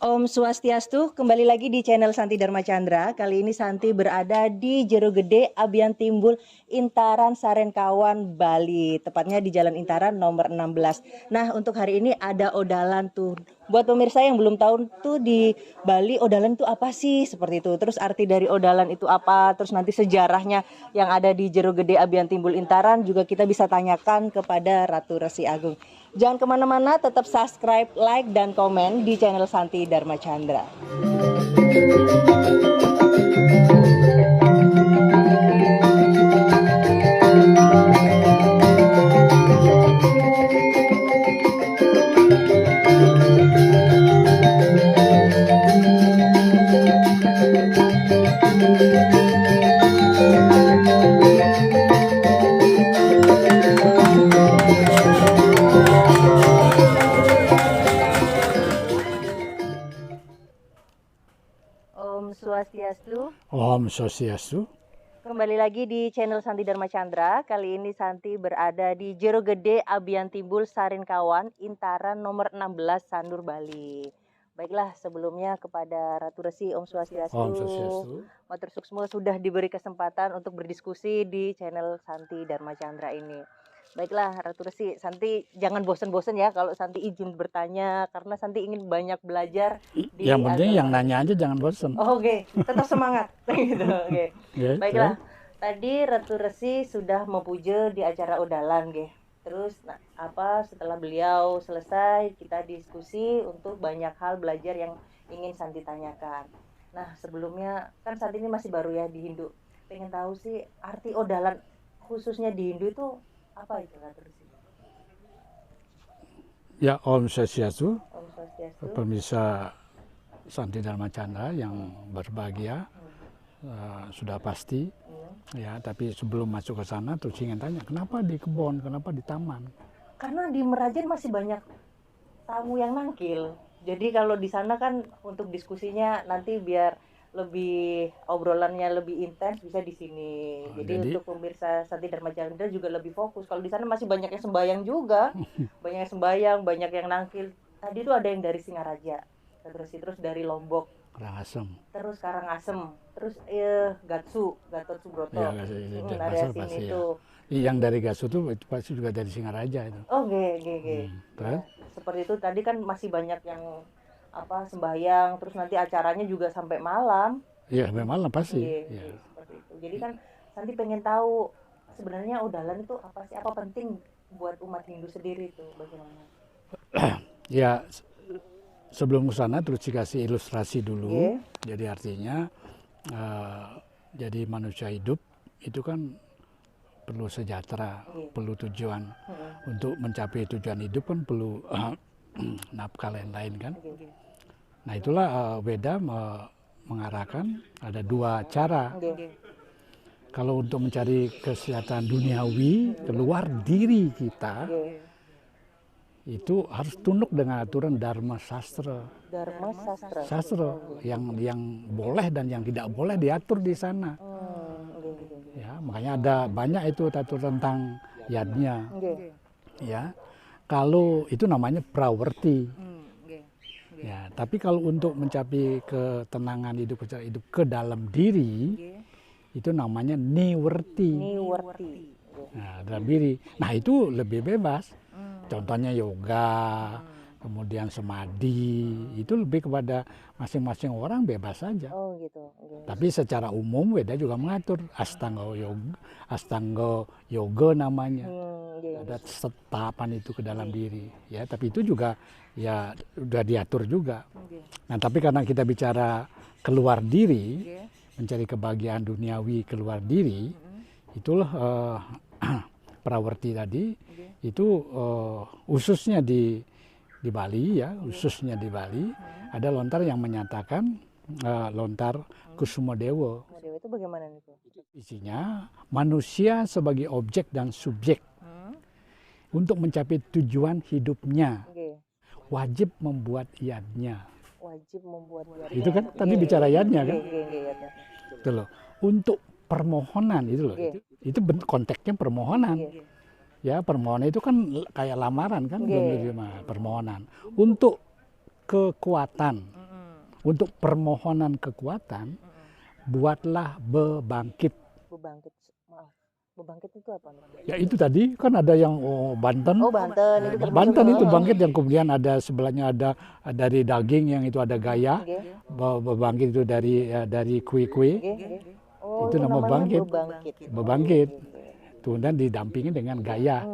Om Swastiastu, kembali lagi di channel Santi Dharma Chandra. Kali ini Santi berada di Jero Gede, Abian Timbul, Intaran, Sarenkawan, Bali. Tepatnya di Jalan Intaran nomor 16. Nah, untuk hari ini ada odalan tuh. Buat pemirsa yang belum tahu tuh di Bali, odalan itu apa sih? Seperti itu. Terus arti dari odalan itu apa? Terus nanti sejarahnya yang ada di Jero Gede, Abian Timbul, Intaran juga kita bisa tanyakan kepada Ratu Resi Agung. Jangan kemana-mana, tetap subscribe, like, dan komen di channel Santi Dharma Chandra. Om Swastiastu. Om Swastiastu. Kembali lagi di channel Santi Dharma Chandra. Kali ini Santi berada di Jero Gede, Abian Timbul, Sarenkawan, Intaran nomor 16, Sanur, Bali. Baiklah, sebelumnya kepada Ratu Resi Om Swastiastu. Om Swastiastu. Matur semua sudah diberi kesempatan untuk berdiskusi di channel Santi Dharma Chandra ini. Baiklah Ratu Resi, Santi jangan bosan-bosan ya kalau Santi izin bertanya, karena Santi ingin banyak belajar. Yang penting yang nanya aja jangan bosan. Oh, Oke, tetap semangat. Gitu. Oke. Ya, Baiklah, tadi Ratu Resi sudah memuja di acara odalan, Terus setelah beliau selesai, kita diskusi untuk banyak hal belajar yang ingin Santi tanyakan. Nah, sebelumnya kan saat ini masih baru ya di Hindu. Pengen tahu sih arti odalan khususnya di Hindu itu apa itu, Ratu Resi? Ya, Om Swastiastu. Om Swastiastu. Pemirsa Santi Dharma Chandra yang berbahagia, sudah pasti. Ya, tapi sebelum masuk ke sana terus ingin tanya, kenapa di kebun, kenapa di taman? Karena di Merajen masih banyak tamu yang nangkil. Jadi kalau di sana kan untuk diskusinya nanti biar lebih obrolannya lebih intens bisa di sini. Jadi untuk pemirsa Santi Dharma Chandra juga lebih fokus. Kalau di sana masih banyak yang sembayang juga, banyak yang sembayang, banyak yang nangkil. Tadi tuh ada yang dari Singaraja, terus dari Lombok, Karangasem. terus Karangasem, terus Gatot Subroto. Ya, dari sini itu. Yang dari Gasu itu pasti juga dari Singaraja itu. Oh, Ya, seperti itu tadi kan masih banyak yang sembahyang, terus nanti acaranya juga sampai malam. Iya, sampai malam pasti. Ya. Seperti itu. Jadi kan Santi pengen tahu sebenarnya odalan itu apa sih, apa penting buat umat Hindu sendiri itu bagaimana? Ya, sebelum ke sana terus dikasih ilustrasi dulu. Jadi artinya jadi manusia hidup itu kan perlu sejahtera, perlu tujuan. Untuk mencapai tujuan hidup kan perlu nafkah lain-lain kan. Nah, itulah Weda mengarahkan ada dua cara. Kalau untuk mencari kesejahteraan duniawi keluar diri kita, itu harus tunduk dengan aturan Dharma Sastra. Dharma Sastra. Sastra yang boleh dan yang tidak boleh diatur di sana. Ya, makanya ada banyak itu aturan tentang yadnya. Ya, kalau itu namanya prawerti. Ya, tapi kalau untuk mencapai ketenangan hidup ke dalam diri, itu namanya niwerti. Nah, dalam diri. Nah, itu lebih bebas. Contohnya yoga, kemudian samadhi, itu lebih kepada masing-masing orang bebas saja. Oh gitu. Tapi secara umum Weda juga mengatur Astanga yoga namanya. Ada tahapan itu ke dalam diri. Ya, tapi itu juga ya udah diatur juga. Nah, tapi karena kita bicara keluar diri, mencari kebahagiaan duniawi keluar diri, itulah prawerti tadi. Itu khususnya di Bali ya, khususnya di Bali ada lontar yang menyatakan lontar Kusumadewa. Kusumadewa itu bagaimana itu? Isinya manusia sebagai objek dan subjek untuk mencapai tujuan hidupnya wajib membuat yadnya. Itu kan tadi bicara yadnya kan? Itu loh. Untuk permohonan itu loh. Itu konteksnya permohonan. Ya, permohonan itu kan kayak lamaran kan, permohonan untuk kekuatan untuk permohonan kekuatan, buatlah bebangkit. Bebangkit, maaf. Bebangkit itu apa? Ya itu tadi kan ada yang Banten. Oh, Banten itu termasuk. Banten itu bangkit yang kemudian ada sebelahnya ada dari daging yang itu ada gaya. Oke. Bebangkit itu dari kue-kue. Oke. Oh, Itu nama namanya bangkit. bebangkit. Bebangkit. Kemudian didampingi dengan gaya.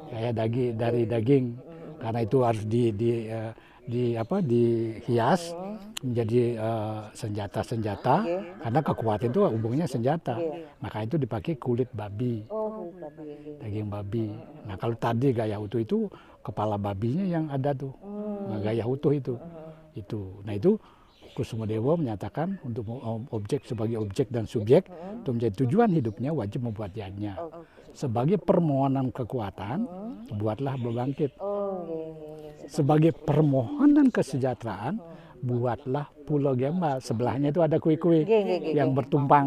Gaya dari daging. Karena itu harus dihias menjadi senjata-senjata, karena kekuatan itu hubungannya senjata. Maka itu dipakai kulit babi, Oh, babi. daging babi. Nah kalau tadi gaya utuh itu kepala babinya yang ada tuh, nah, gaya utuh itu. Nah itu Kusumadewa menyatakan untuk objek sebagai objek dan subjek untuk menjadi tujuan hidupnya wajib membuat yadnya. Sebagai permohonan kekuatan, buatlah bebangkit. Sebagai permohonan kesejahteraan, buatlah Pulau Gembal. Sebelahnya itu ada kue-kue yang bertumpang.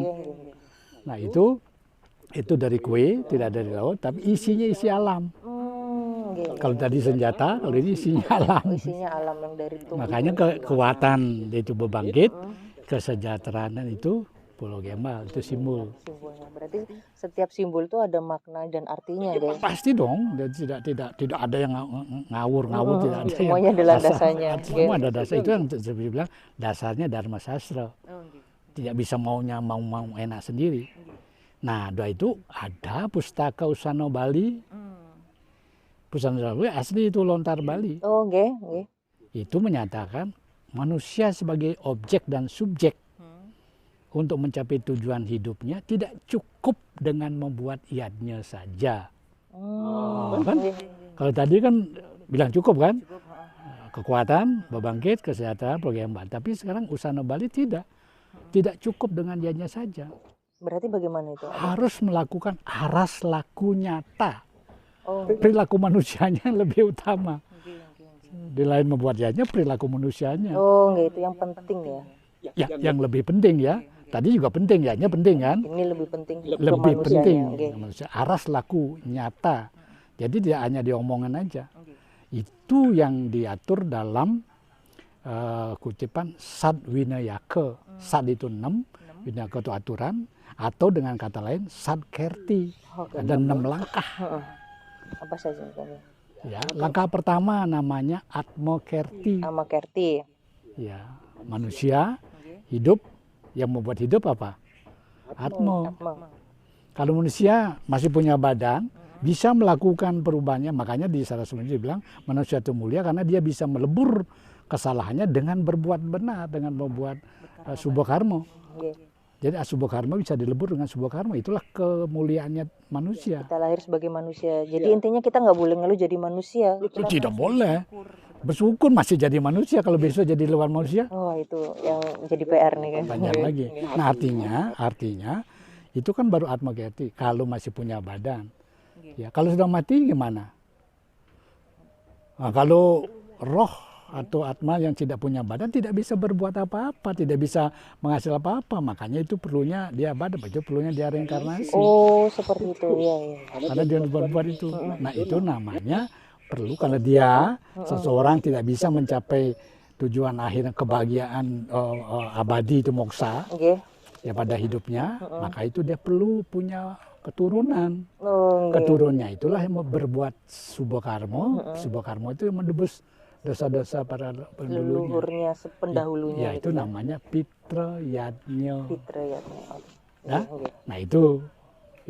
Nah itu dari kue, tidak dari laut, tapi isinya isi alam. Kalau tadi senjata, kalau ini isinya alam. Isinya alam yang dari tumbuh. Makanya kekuatan itu bebangkit, kesejahteraan itu Pulau Gembal, itu simbol. Simbolnya. Berarti setiap simbol itu ada makna dan artinya, guys. Pasti dong, dan tidak ada yang ngawur, tidak ada yang semuanya ada landasannya. Semua ada dasar. Itu yang saya bilang dasarnya Dharma Sastra. Tidak bisa mau enak sendiri. Nah, doa itu ada Pustaka Usano Bali. Pustaka Bali asli itu lontar Bali. Oh, nggih. Itu menyatakan manusia sebagai objek dan subjek untuk mencapai tujuan hidupnya tidak cukup dengan membuat yadnya saja. Kan? Kalau tadi kan bilang cukup kan? Kekuatan, bebangkit, kesehatan, program. Tapi sekarang Usano Bali tidak cukup dengan yadnya saja. Berarti bagaimana itu? Harus melakukan aras laku nyata. Perilaku manusianya lebih utama. Di lain membuat yadnya, perilaku manusianya. Oh, nggak, itu yang penting ya? Ya, yang lebih penting ya. Tadi juga penting, yadnya penting kan? Ini lebih penting. Lebih penting. Aras laku nyata. Jadi tidak hanya diomongan aja. Itu yang diatur dalam kutipan Sat Winayaka. Sat itu 6, Winayaka itu aturan. Atau dengan kata lain Sat Kerti. Ada 6 langkah. Apa saja misalnya? Ya, langkah pertama namanya Atma Kerti. Atma Kerti. Ya, manusia hidup. Yang membuat hidup apa? Atma. Kalau manusia masih punya badan, bisa melakukan perubahannya. Makanya di Saraswati dibilang manusia itu mulia karena dia bisa melebur kesalahannya dengan berbuat benar, dengan membuat subha karma. Jadi asubha karma bisa dilebur dengan subha karma. Itulah kemuliaannya manusia. Kita lahir sebagai manusia. Jadi intinya kita nggak boleh ngeluh jadi manusia. Tidak boleh. Bersyukur masih jadi manusia, kalau besok jadi luar manusia. Oh, itu yang jadi PR nih kan. Banyak lagi. Nah artinya itu kan baru Atma Kerti kalau masih punya badan. Ya, kalau sudah mati gimana? Nah, kalau roh atau atma yang tidak punya badan tidak bisa berbuat apa-apa, tidak bisa menghasil apa-apa. Makanya itu perlunya dia badan, itu perlunya dia reinkarnasi. Oh, seperti itu. Ya. Karena dia berbuat itu. Nah, itu namanya perlu karena dia seseorang tidak bisa mencapai tujuan akhir kebahagiaan abadi itu moksa ya pada hidupnya, maka itu dia perlu punya keturunan. Keturunannya itulah yang berbuat subha karma. Subha karma itu yang menebus dosa-dosa para pendahulunya. Ya, itu namanya pitra yadnya. Ya? Nah itu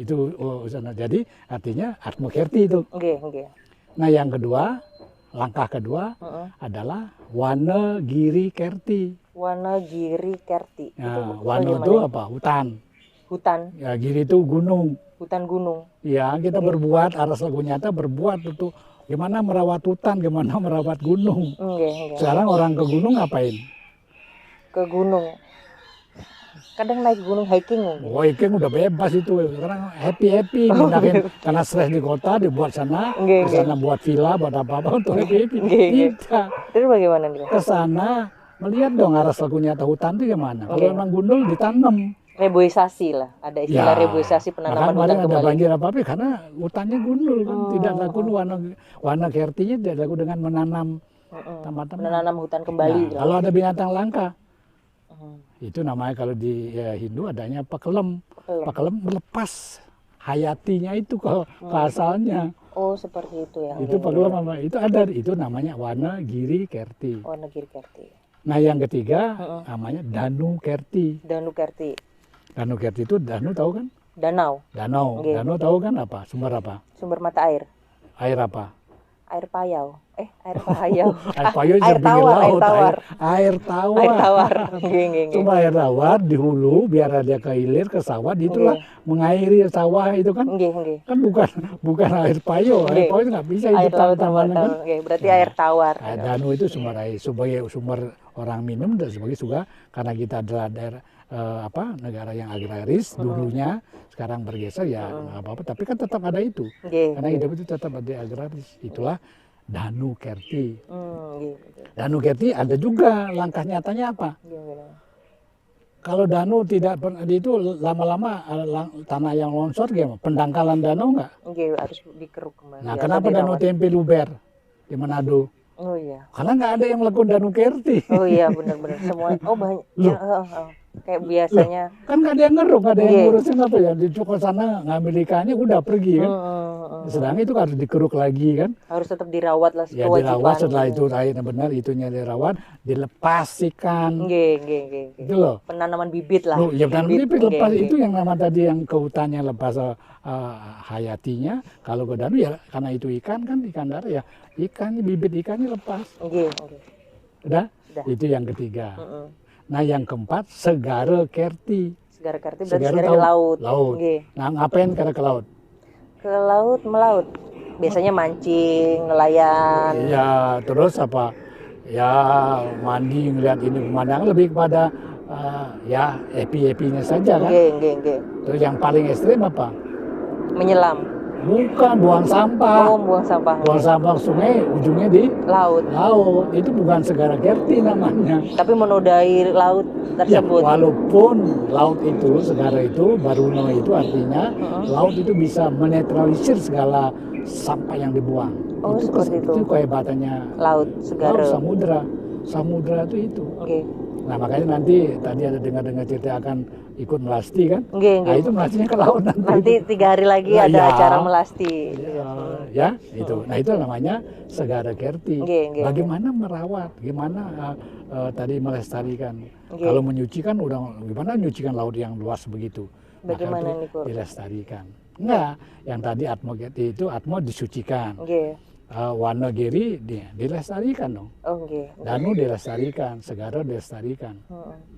jadi artinya Atma Kerti itu. Nah yang kedua, langkah kedua adalah Wana Giri Kerti. Wana Giri Kerti. Nah, Wana itu apa? Hutan. Hutan. Ya, Giri itu gunung. Hutan gunung. Ya, kita berbuat aras laku nyata berbuat itu gimana merawat hutan, gimana merawat gunung. Sekarang orang ke gunung ngapain? Ke gunung. Kadang naik gunung hiking mungkin. Oh, hiking udah bebas itu. Sekarang happy pindahin karena stres di kota dibuat sana, di sana buat villa, buat apa-apa untuk happy. Tidak. Terus bagaimana nih? Ke sana melihat dong aras laku nyata hutan itu gimana. Kalau memang gundul ditanam. Reboisasi lah, ada istilah reboisasi penanaman hutan kembali. Ada banjir apa-apa karena hutannya gundul kan, tidak laku Wana Kertinya tidak laku dengan menanam menanam hutan kembali. Nah, kalau ada binatang langka Itu namanya kalau di Hindu adanya pakelem. Pakelem. Pakelem melepas hayatinya itu ke asalnya. Oh, seperti itu ya. Itu pakelem itu ada, itu namanya Wana Giri Kerti. Wana Giri Kerti. Nah yang ketiga namanya Danu Kerti. Danu Kerti. Danu Kerti itu Danu tahu kan? Danau. Danau. Danau tahu kan apa? Sumber apa? Sumber mata air. Air apa? Air payau. Air payau. Air payau air tawar, laut. air tawar. Air tawar. Air tawar. Nggih. Cuma air tawar di hulu biar dia ke hilir ke sawah, itulah mengairi sawah itu kan. Kan bukan air payau. Air payau itu nggak bisa air itu laut taman kan. Berarti air tawar. Danu itu sumber air, sebagai sumber orang minum dan sebagai juga karena kita adalah daerah negara yang agraris dulunya, sekarang bergeser ya nggak apa-apa, tapi kan tetap ada itu. Karena hidup itu tetap ada agraris. Itulah Danu Kerti. Danu Kerti ada juga langkah nyatanya apa? Kalau Danu tidak pernah itu lama-lama tanah yang longsor gimana? Pendangkalan Danau nggak? Harus dikeruk kembali. Nah, kenapa Danau Tempe Luber di Manado? Oh iya. Karena nggak ada yang melakukan Danu Kerti. Oh iya, benar-benar semua. Oh banyak. Kayak biasanya. Kan nggak ada yang ngeruk, nggak ada yang ngurusin apa ya. Di cukup sana ngambil ikannya udah pergi kan. Sedangkan itu harus dikeruk lagi kan. Harus tetap dirawat lah. Ya dirawat, setelah itu akhirnya benar itunya dirawat, dilepas ikan. Itu loh. Penanaman bibit lah. Ya penanaman bibit lepas itu yang nama tadi yang ke hutannya lepas hayatinya. Kalau ke Danu ya karena itu ikan kan, ikan darat ya ikan, bibit ikannya lepas. Udah? Itu yang ketiga. Nah yang keempat Segara Kerti. Segara Kerti berarti segara di laut. Nah ngapain karena ke laut? Ke laut melaut. Biasanya mancing, nelayan. Iya, terus apa? Ya mandi ngeliat ini pemandangan lebih kepada ya happy-happynya saja kan. Terus yang paling ekstrim apa? Menyelam. Bukan, buang sampah. Oh, buang sampah. Buang sampah sungai, ujungnya di laut. Laut. Itu bukan Segara Kerti namanya. Tapi menodai laut tersebut. Ya, walaupun laut itu, segara itu, Baruno itu artinya laut itu bisa menetralisir segala sampah yang dibuang. Oh, seperti itu. Itu kehebatannya laut, segara. Laut, samudra. Samudra itu. Nah makanya nanti tadi ada dengar-dengar cerita akan ikut melasti kan? Nah itu melastinya ke laut nanti. Nanti 3 hari lagi ada acara melasti. Ya, itu. Nah itu namanya Segara Kerti. Bagaimana merawat, gimana tadi melestarikan. Kalau menyucikan udah gimana menyucikan laut yang luas begitu. Bagaimana nih Kur? Dilestarikan. Enggak, yang tadi Atmo Kerti itu Atmo disucikan. Wana Giri dilestarikan dong. Danu dilestarikan, Segara dilestarikan.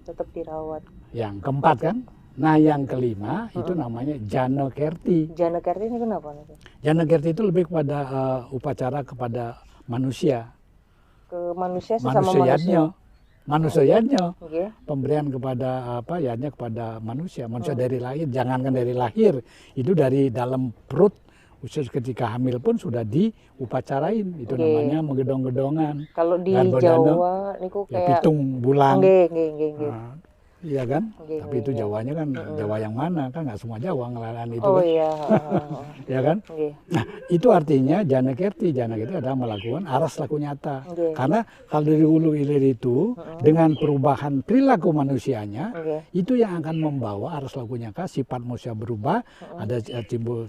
Tetap dirawat. Yang keempat kan. Nah yang kelima itu namanya Jana Kerti. Jana Kerti ini kenapa? Jana Kerti itu lebih kepada upacara kepada manusia. Ke manusia sesama manusia. Manusianya. Pemberian kepada yadnya kepada manusia. Manusia dari lahir, jangankan dari lahir, itu dari dalam perut. Khusus ketika hamil pun sudah diupacarain, itu namanya menggedong-gedongan. Kalau di Jawa niku kayak pitung bulan. Iya kan? Tapi itu iya. Jawanya kan Jawa yang mana? Kan nggak semua Jawa ngelalan itu. Oh kan? iya. Ya kan? Nah itu artinya Jana Kerti. Jana Kerti adalah melakukan aras laku nyata. Karena kalau dari hulu hilir itu dengan perubahan perilaku manusianya itu yang akan membawa aras laku nyata, sifat manusia berubah, ada timbul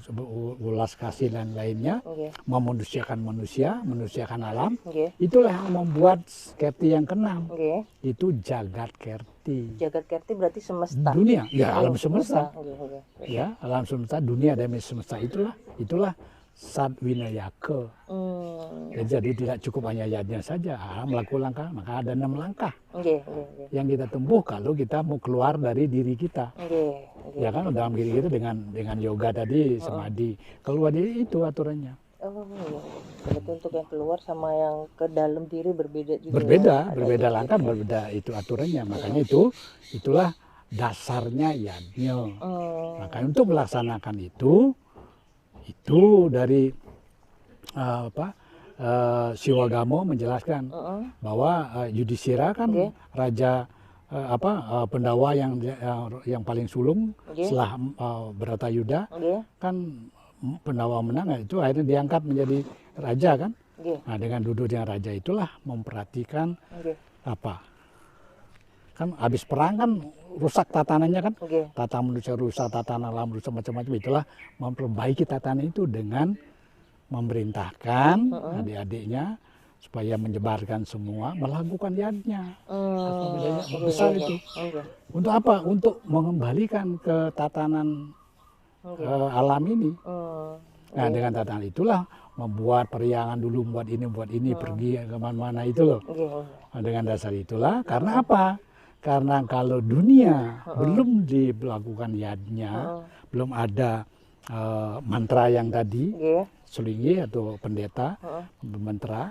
ulas kasih dan lainnya, memanusiakan manusia, manusiakan alam. Itulah yang membuat Kerti yang keenam. Itu Jagat Kerti. Jagat Kerti berarti semesta. Dunia, ya alam semesta. Ya, alam semesta, dunia dan semesta itulah Sat Winayaka. Jadi tidak cukup hanya yadnya saja, melakukan langkah, maka ada 6 langkah yang kita tempuh kalau kita mau keluar dari diri kita. Ya kan dalam diri kita dengan yoga tadi, samadhi, keluar dari itu aturannya. Oh iya. Berarti untuk yang keluar sama yang ke dalam diri berbeda juga. Berbeda langkah, berbeda itu aturannya. Makanya itulah dasarnya yadnya. Makanya untuk melaksanakan itu dari Siwagamo menjelaskan bahwa Yudhishthira kan raja Pandawa yang paling sulung setelah Bharatayuddha kan. Pandawa menang itu akhirnya diangkat menjadi raja kan. Nah dengan duduknya raja itulah memperhatikan kan habis perang kan rusak tatanannya kan, Oke. tata manusia rusak, tatanan alam rusak macam-macam. Itulah memperbaiki tatanan itu dengan memerintahkan adik-adiknya supaya menyebarkan semua, melakukan yadnya. Apa bedanya? Besar itu. Oke. Untuk apa? Untuk mengembalikan ke tatanan alam ini. Nah, dengan tatanan itulah membuat periangan dulu, membuat ini, pergi kemana-mana itu loh. Nah, dengan dasar itulah, karena apa? Karena kalau dunia belum dilakukan yadnya, belum ada mantra yang tadi, Sulingi atau pendeta, mantra,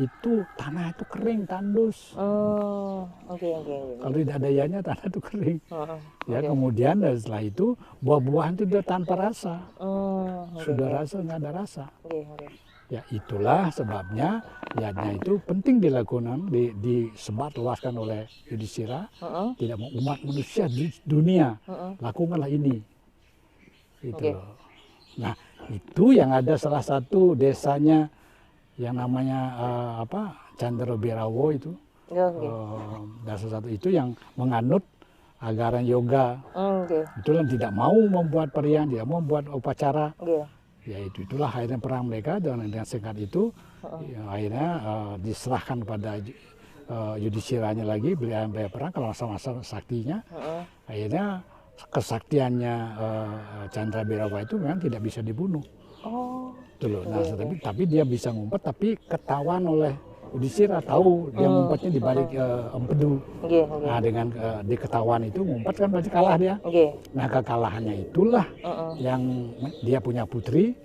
itu tanah itu kering, tandus. Kalau tidak ada yadnya, tanah itu kering. Ya, kemudian setelah itu buah-buahan itu sudah tanpa rasa. Sudah rasa, nggak ada rasa. Ya, itulah sebabnya yadnya itu penting dilakukan, disebar luaskan oleh Yudhishthira. Tidak mau umat manusia di dunia, lakukanlah ini. Gitu loh. Nah, itu yang ada salah satu desanya yang namanya Candra Birawo itu. Salah satu itu yang menganut ajaran yoga. Itulah tidak mau membuat periang, tidak mau membuat upacara. Ya itulah akhirnya perang mereka dengan singkat itu ya, akhirnya diserahkan kepada Yudhishthiranya lagi, beliau perang kalau masa-masa saktinya. Akhirnya kesaktiannya Candra Birawa itu memang tidak bisa dibunuh. Nah, tapi dia bisa ngumpet, tapi ketahuan oleh Yudhishthira, tahu dia ngumpetnya di balik empedu. Nah, dengan diketahuan itu ngumpet kan berarti kalah dia. Nah, kekalahannya itulah yang dia punya putri.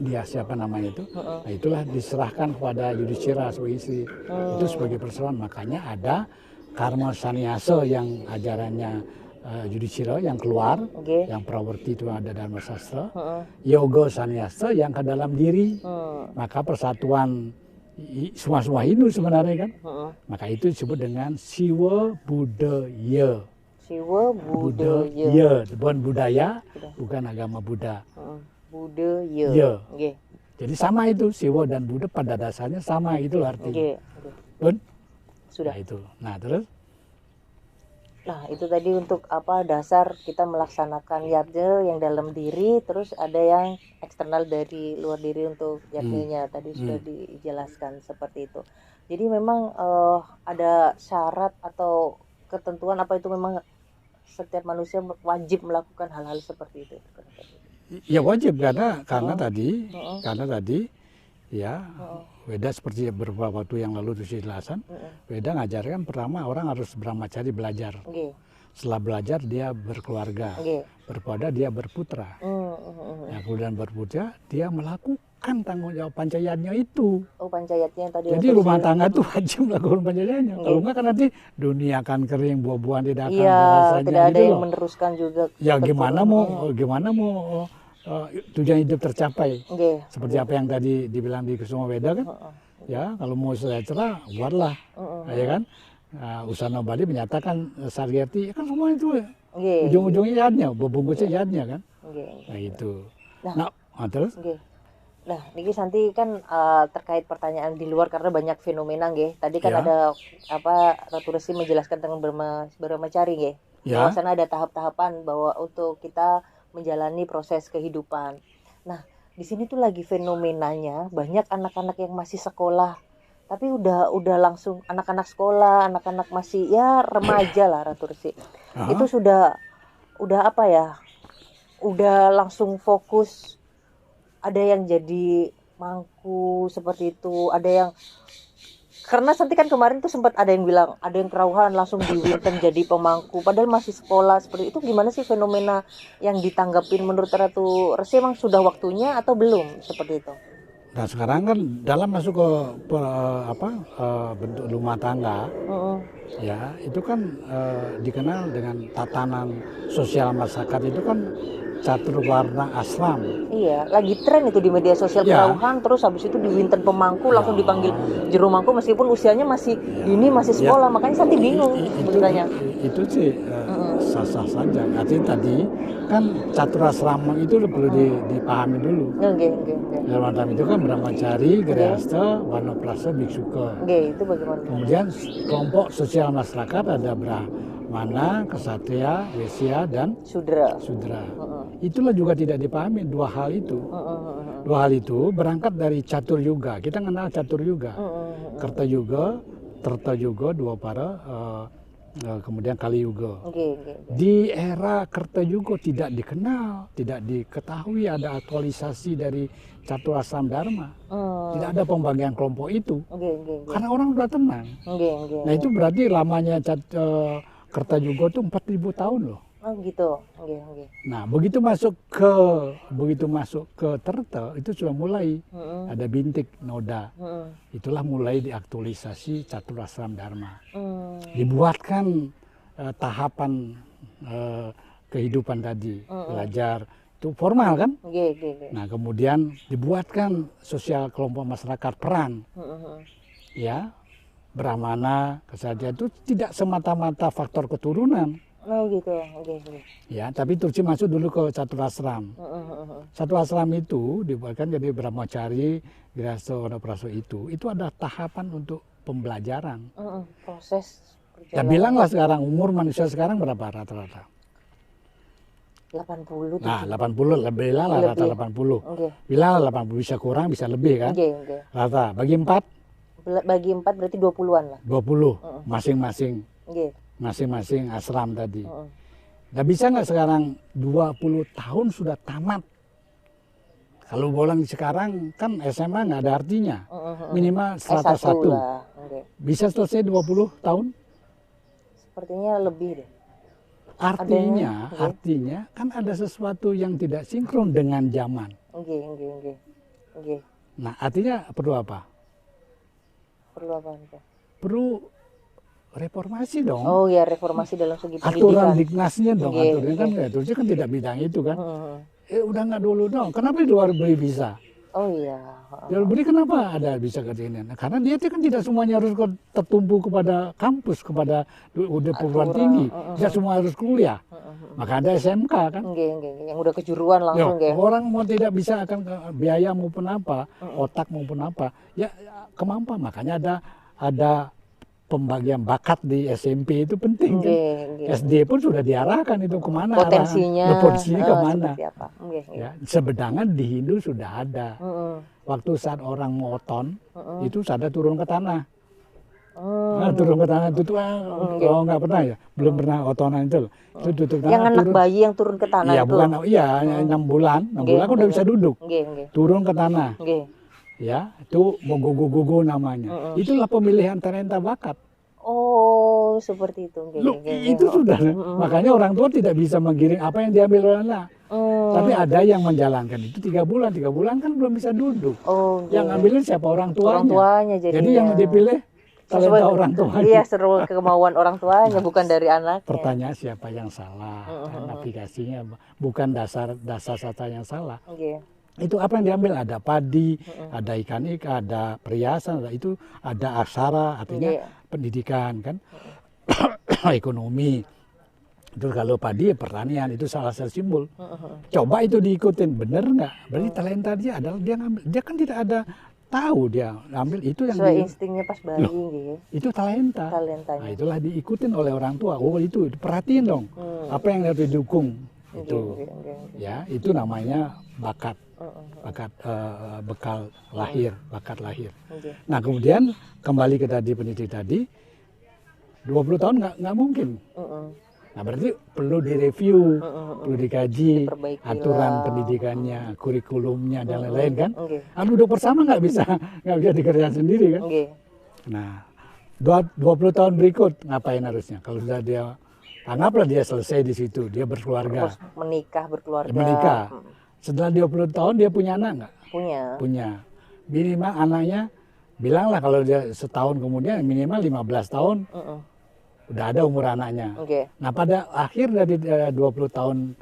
Dia siapa namanya itu? Nah, itulah diserahkan kepada Yudhishthira sebagai istri. Itu sebagai persoalan, makanya ada karma sannyasa yang ajarannya Yudhishthira yang keluar, yang prawerti itu ada dalam sastra, yoga sannyasa yang ke dalam diri, maka persatuan semua Hindu sebenarnya kan, maka itu disebut dengan Siwa Budaya. Siwa Budaya, bukan budaya, bukan agama Buddha. Budaya. Jadi sama itu, Siwa dan Buddha pada dasarnya sama, itu artinya. Sudah. Nah, itu. Nah, terus? Nah, itu tadi untuk apa dasar kita melaksanakan yadnya yang dalam diri, terus ada yang eksternal dari luar diri untuk yadnya tadi sudah dijelaskan seperti itu. Jadi memang ada syarat atau ketentuan apa itu memang setiap manusia wajib melakukan hal-hal seperti itu. Ya wajib karena tadi ya Weda seperti beberapa waktu yang lalu itu dijelasan, Weda ngajarkan pertama orang harus brahmacari belajar. Setelah belajar dia berkeluarga, berpada dia berputra. Nah, kemudian berputra dia melakukan tanggung jawab pancayatnya itu. Pancayatnya yang tadi. Jadi rumah tangga itu wajib melakukan pancayatnya. Kalau enggak kan nanti dunia akan kering, buah-buahan tidak akan ada rasanya. Tidak ada gitu yang loh. meneruskan juga. Ya gimana mau tujuan hidup tercapai. Seperti apa yang tadi dibilang di Kusuma Weda kan. Ya, kalau mau sejahtera buatlah. Ya kan? Usana Bali menyatakan Saryati kan semua itu ujung-ujungnya yadnya, bungkusnya yadnya kan. Nah itu. Nah, terus? Nah, niki Santi kan terkait pertanyaan di luar karena banyak fenomena nggih. Tadi kan ada Ratu Resi menjelaskan tentang brahmacari nggih. Bahwa sana ada tahap-tahapan bahwa untuk kita menjalani proses kehidupan. Nah, di sini tuh lagi fenomenanya banyak anak-anak yang masih sekolah, tapi udah langsung anak-anak sekolah, anak-anak masih ya remaja lah Ratu Resi. Itu sudah apa ya? Udah langsung fokus. Ada yang jadi mangku seperti itu, ada yang karena Santi kan kemarin tuh sempat ada yang bilang ada yang kerauhan langsung diwinten jadi pemangku padahal masih sekolah seperti itu. Gimana sih fenomena yang ditanggapin menurut Ratu Resi, emang sudah waktunya atau belum seperti itu? Nah sekarang kan dalam masuk ke bentuk rumah tangga, ya itu kan dikenal dengan tatanan sosial masyarakat itu kan catur warna aslam. Iya, lagi tren itu di media sosial kerauhan, terus habis itu diwinten pemangku langsung dipanggil jero mangku meskipun usianya masih dini, masih sekolah. Makanya Santi bingung sebenarnya. Itu sih sah-sah saja. Artinya tadi kan caturasrama itu perlu dipahami dulu. Oke. Dalam arti itu kan Brahmacari, Grihastha, Vanaprastha, Bhiksuka. Oke, itu bagaimana? Kemudian kelompok sosial masyarakat ada Brahmana, Ksatria, Wesya, dan Sudra. Itulah juga tidak dipahami dua hal itu. Dua hal itu berangkat dari catur yuga. Kita kenal catur yuga. Kerta yuga, Treta yuga, dua para, kemudian Kali yuga. Di era Kerta yuga tidak dikenal, tidak diketahui ada aktualisasi dari Caturasram Dharma. Tidak ada pembagian kelompok itu. Karena orang sudah tenang. Nah itu berarti lamanya Kerta yuga itu 4.000 tahun loh. Oh gitu. Nah begitu masuk ke Treta itu sudah mulai ada bintik noda. Itulah mulai diaktualisasi Caturasram Dharma. Dibuatkan tahapan kehidupan tadi, belajar itu formal kan. Nah kemudian dibuatkan sosial kelompok masyarakat peran, ya Brahmana, Ksatria itu tidak semata-mata faktor keturunan. Oh gitu. Ya, tapi Turki masuk dulu ke Caturasram. Caturasram itu dibuatkan jadi Brahmacari, Grihastha, Vanaprastha itu ada tahapan untuk pembelajaran. Proses Ya perjalanan. bilanglah sekarang umur manusia sekarang berapa rata-rata? 80. Nah, 80 lebih lah rata 80. Bilang 80 bisa kurang, bisa lebih kan? Rata. Bagi 4? Bagi 4 berarti 20-an lah. 20 masing-masing. Masing-masing asram tadi. Nah bisa nggak sekarang 20 tahun sudah tamat? Kalau bolang sekarang kan SMA nggak ada artinya. Minimal strata 1. Bisa selesai 20 tahun? Sepertinya lebih deh. Artinya kan ada sesuatu yang tidak sinkron dengan zaman. Nah artinya perlu apa? Perlu apa nih? Perlu reformasi dong. Oh ya, reformasi dalam segi aturan pendidikan. dignasnya dong, aturan kan Turki kan tidak bidang itu kan. Udah nggak dulu dong. Kenapa di luar negeri bisa? Oh iya. Di luar negeri kenapa ada bisa kerjanya? Nah, karena dia kan tidak semuanya harus tertumpu kepada kampus, kepada udah perguruan tinggi. Tidak semua harus kuliah. Maka ada SMK kan. Yang udah kejuruan langsung Orang mau tidak bisa akan biaya maupun apa, otak maupun apa, ya kemampuan. Makanya ada pembagian bakat di SMP itu penting kan. SD pun sudah diarahkan itu kemana potensinya kemana. Ya, sedangkan di Hindu sudah ada. Waktu saat orang moton itu sadar turun ke tanah. Turun ke tanah itu tuh nggak pernah ya, belum pernah otonan itu. Itu tutup tanah. Yang anak bayi yang turun ke tanah itu. Iya, 6 bulan kan udah bisa duduk. Turun ke tanah. Ya, itu mogogogogo namanya. Itulah pemilihan talenta bakat. Oh, seperti itu. Itu sudah. Makanya orang tua tidak bisa menggiring apa yang diambil oleh anak. Tapi ada yang menjalankan itu 3 bulan. 3 bulan kan belum bisa duduk. Yang ngambilin siapa? Orang tuanya. Jadi yang dipilih talenta orang tuanya. Iya, seru kemauan orang tuanya, bukan dari anaknya. Pertanyaan siapa yang salah? Navigasinya bukan dasar kata yang salah. Itu apa yang diambil? Ada padi, ada ikan-ikan, ada perhiasan, ada aksara, artinya pendidikan kan, ekonomi. Terus kalau padi pertanian itu salah satu simbol. Coba itu diikutin, bener nggak? Berarti talenta dia adalah dia ngambil. Dia kan tidak ada tahu dia ambil itu yang instingnya pas bayi itu talenta. Nah, itulah diikutin oleh orang tua. Oh itu perhatiin dong. Apa yang harus didukung itu. Ya itu namanya bakat. Bakat lahir. Nah kemudian kembali ke tadi pendidik tadi 20 tahun nggak mungkin. Nah berarti perlu direview, perlu dikaji aturan pendidikannya, kurikulumnya dan lain-lain kan. Duduk bersama nggak bisa dikerjakan sendiri kan. Nah 20 tahun berikut ngapain harusnya? Kalau sudah dia anggaplah dia selesai di situ, dia berkeluarga, menikah. Setelah 20 tahun dia punya anak nggak? Punya. Minimal anaknya, bilanglah kalau dia setahun kemudian minimal 15 tahun udah ada umur anaknya. Nah pada akhir dari 20 tahun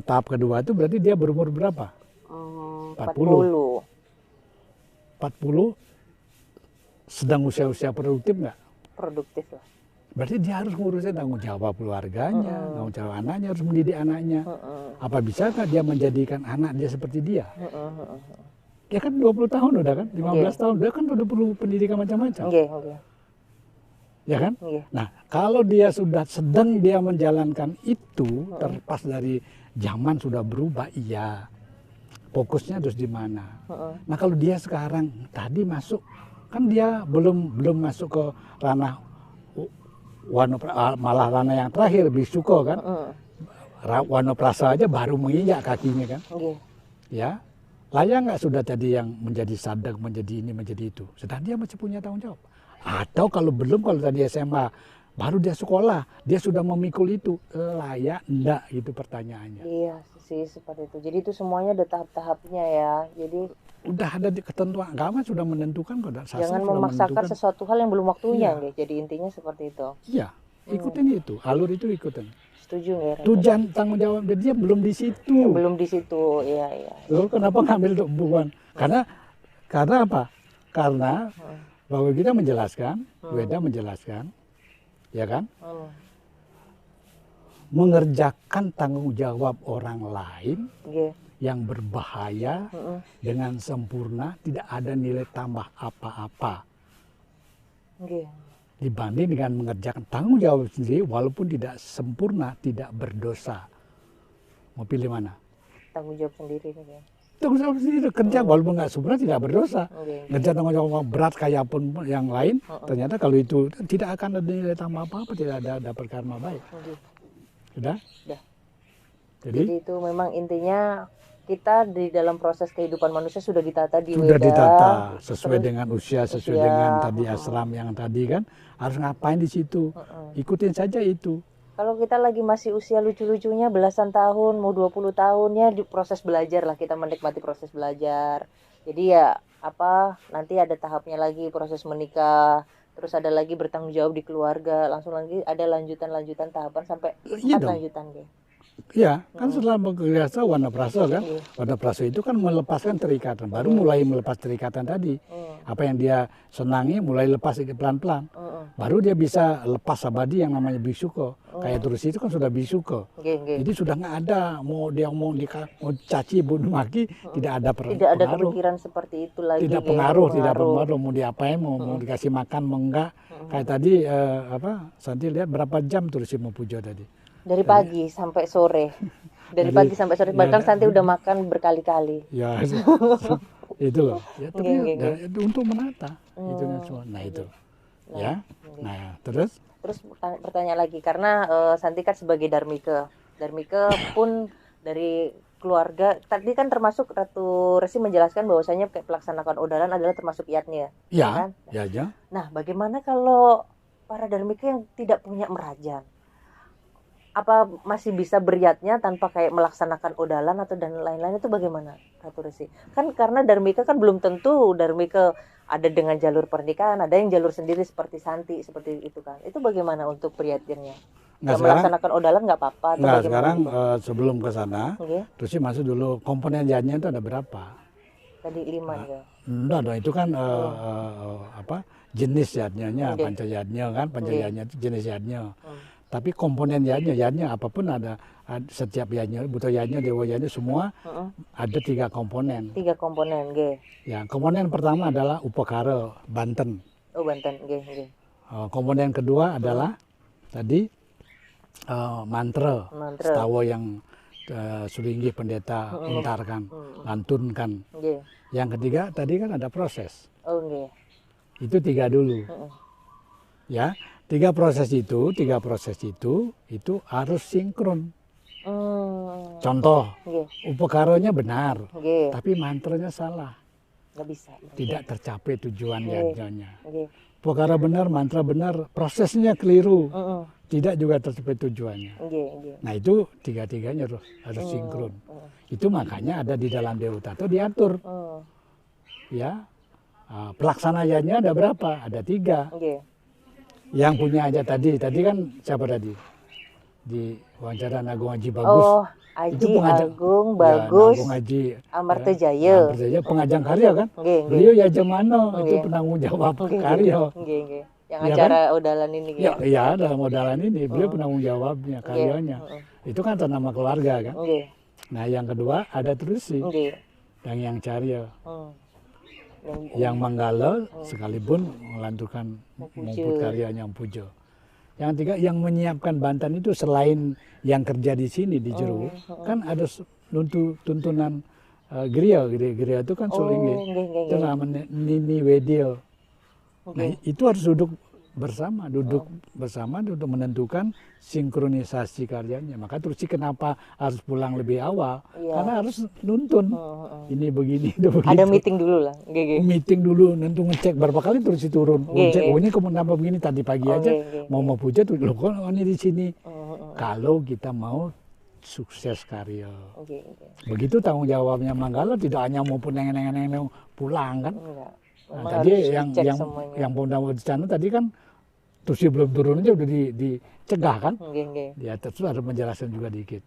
tahap kedua itu berarti dia berumur berapa? 40. Sedang usia-usia produktif nggak? Produktif lah. Berarti dia harus ngurusin tanggung jawab keluarganya, tanggung jawab anaknya, harus mendidik anaknya. Apa bisakah dia menjadikan anak dia seperti dia? Dia kan 20 tahun udah kan, 15 tahun, dia kan udah perlu pendidikan macam-macam. Ya kan? Nah, kalau dia sudah sedang dia menjalankan itu, terlepas dari zaman sudah berubah, iya. Fokusnya terus di mana? Nah, kalau dia sekarang tadi masuk, kan dia belum masuk ke ranah malah ranah yang terakhir bisuko kan, wanoprasa aja baru menginjak kakinya kan, ya layak nggak sudah tadi yang menjadi sadak, menjadi ini, menjadi itu, sedang dia masih punya tanggung jawab. Atau kalau belum, kalau tadi SMA baru dia sekolah, dia sudah memikul itu, layak enggak, gitu pertanyaannya. Iya sih seperti itu. Jadi itu semuanya ada tahap-tahapnya ya. Jadi udah ada di ketentuan agama, sudah menentukan kok. Jangan memaksakan sesuatu hal yang belum waktunya, iya. Jadi intinya seperti itu. Iya, ikutin itu, alur itu ikutin. Setuju nggak? Tujuan tanggung jawab dia belum di situ. Belum di situ, iya. Lalu kenapa ngambil bukan? Karena apa? Karena bahwa kita menjelaskan, Weda menjelaskan, ya kan? Mengerjakan tanggung jawab orang lain. Yang berbahaya dengan sempurna, tidak ada nilai tambah apa-apa. Dibanding dengan mengerjakan tanggung jawab sendiri, walaupun tidak sempurna, tidak berdosa. Mau pilih mana? Tanggung jawab sendiri. Tanggung jawab sendiri, kerja walaupun nggak sempurna, tidak berdosa. Kerja tanggung jawab berat kayak pun yang lain, ternyata kalau itu tidak akan ada nilai tambah apa-apa, tidak ada karma baik. Sudah? Jadi itu memang intinya kita di dalam proses kehidupan manusia sudah ditata di sudah Weda, ditata sesuai dengan usia, sesuai dengan tadi asram yang tadi kan, harus ngapain di situ, ikutin saja itu. Kalau kita lagi masih usia lucu-lucunya belasan tahun, mau 20 tahunnya di proses belajar lah, kita menikmati proses belajar. Jadi ya nanti ada tahapnya lagi proses menikah, terus ada lagi bertanggung jawab di keluarga, langsung lagi ada lanjutan tahapan sampai 4 lanjutan deh. Iya, kan setelah berkuasa wanaprasa kan, wanaprasa itu kan melepaskan terikatan, baru mulai melepas terikatan tadi. Apa yang dia senangi mulai lepas pelan-pelan, baru dia bisa lepas sabadi yang namanya bisuko. Kayak terus itu kan sudah bisuko. Jadi sudah nggak ada mau caci, bunuh maki, tidak ada tidak ada pemikiran seperti itu lagi. Tidak pengaruh, mau diapain, mau dikasih makan, mau enggak. Kayak tadi Santi lihat berapa jam terus mau puja tadi. Dari pagi sampai sore. Bahkan Santi udah makan berkali-kali. Ya, itu loh. Ya, tapi untuk menata itu semua. Nah itu, ya. Nah terus pertanyaan lagi, karena Santi kan sebagai Dharmika pun dari keluarga. Tadi kan termasuk Ratu Resi menjelaskan bahwasanya pelaksanakan odalan adalah termasuk yatnya. Ya, kan? Ya. Nah, bagaimana kalau para Dharmika yang tidak punya merajan? Apa masih bisa beryatnya tanpa kayak melaksanakan odalan atau dan lain-lain, itu bagaimana Ratu Resi? Kan karena Dharmika kan belum tentu Dharmika ada dengan jalur pernikahan, ada yang jalur sendiri seperti Santi, seperti itu kan. Itu bagaimana untuk beryatnya? Melaksanakan odalan nggak apa-apa? Nggak, sekarang sebelum ke sana, Resi masuk dulu komponen yatnya itu ada berapa? Tadi 5 ya? Enggak, itu kan jenis yatnya, pancayatnya kan, pancayatnya itu jenis yatnya. Tapi komponen yatnya apapun ada setiap yatnya, buta yatnya, dewa yatnya semua ada 3 komponen. 3 komponen, Ya, komponen pertama adalah upakara, Banten. Oh, Banten, komponen kedua adalah tadi mantra, setawa yang Sulinggi pendeta entarkan, lantunkan. Yang ketiga tadi kan ada proses. Itu 3 dulu. Ya. 3 proses itu harus sinkron. Contoh, upakaranya benar, tapi mantranya salah. Nggak bisa. Tidak tercapai tujuan yajnya. Upakara benar, mantra benar, prosesnya keliru. Tidak juga tercapai tujuannya. Nah itu 3-tiganya harus sinkron. Itu makanya ada di dalam Dewa Tata diatur. Ya, pelaksananya ada berapa? Ada 3. Yang punya aja tadi kan siapa tadi? Di wawancara Agung Haji Bagus. Oh, Haji Agung Bagus. Agung Haji Amartajaya. Pengajang karya kan? Beliau ya Jemano, itu penanggung jawab karya. Yang Ya acara Odalan ini Ya, iya dalam modalan ini beliau penanggung jawabnya, karyanya. Itu kan atas nama keluarga kan. Nggih. Nah yang kedua ada Trusi, Nggih. dan yang Carya, Yang yang Manggala sekalipun melanturkan maupun karyanya Pujo. Yang tiga yang menyiapkan Banten itu selain yang kerja di sini di Jero, kan ada tuntunan Griya itu kan Sulingi, itu namanya Nini Wedio. Nah itu harus duduk bersama untuk menentukan sinkronisasi karyanya. Maka Trusi kenapa harus pulang lebih awal? Karena harus nuntun. Ini begini, itu begitu. ada meeting dulu lah. Meeting dulu, nentu ngecek berapa kali Trusi turun. Ngecek, oh ini kenapa begini tadi pagi aja mau puja tuh loh kok ini di sini. Kalau kita mau sukses karya. Begitu tanggung jawabnya Manggala, tidak hanya mau pulang kan. Nah, tadi yang Pondawa di sana tadi kan Trusi belum turun aja udah dicegah kan. Ya terus harus menjelaskan juga dikit.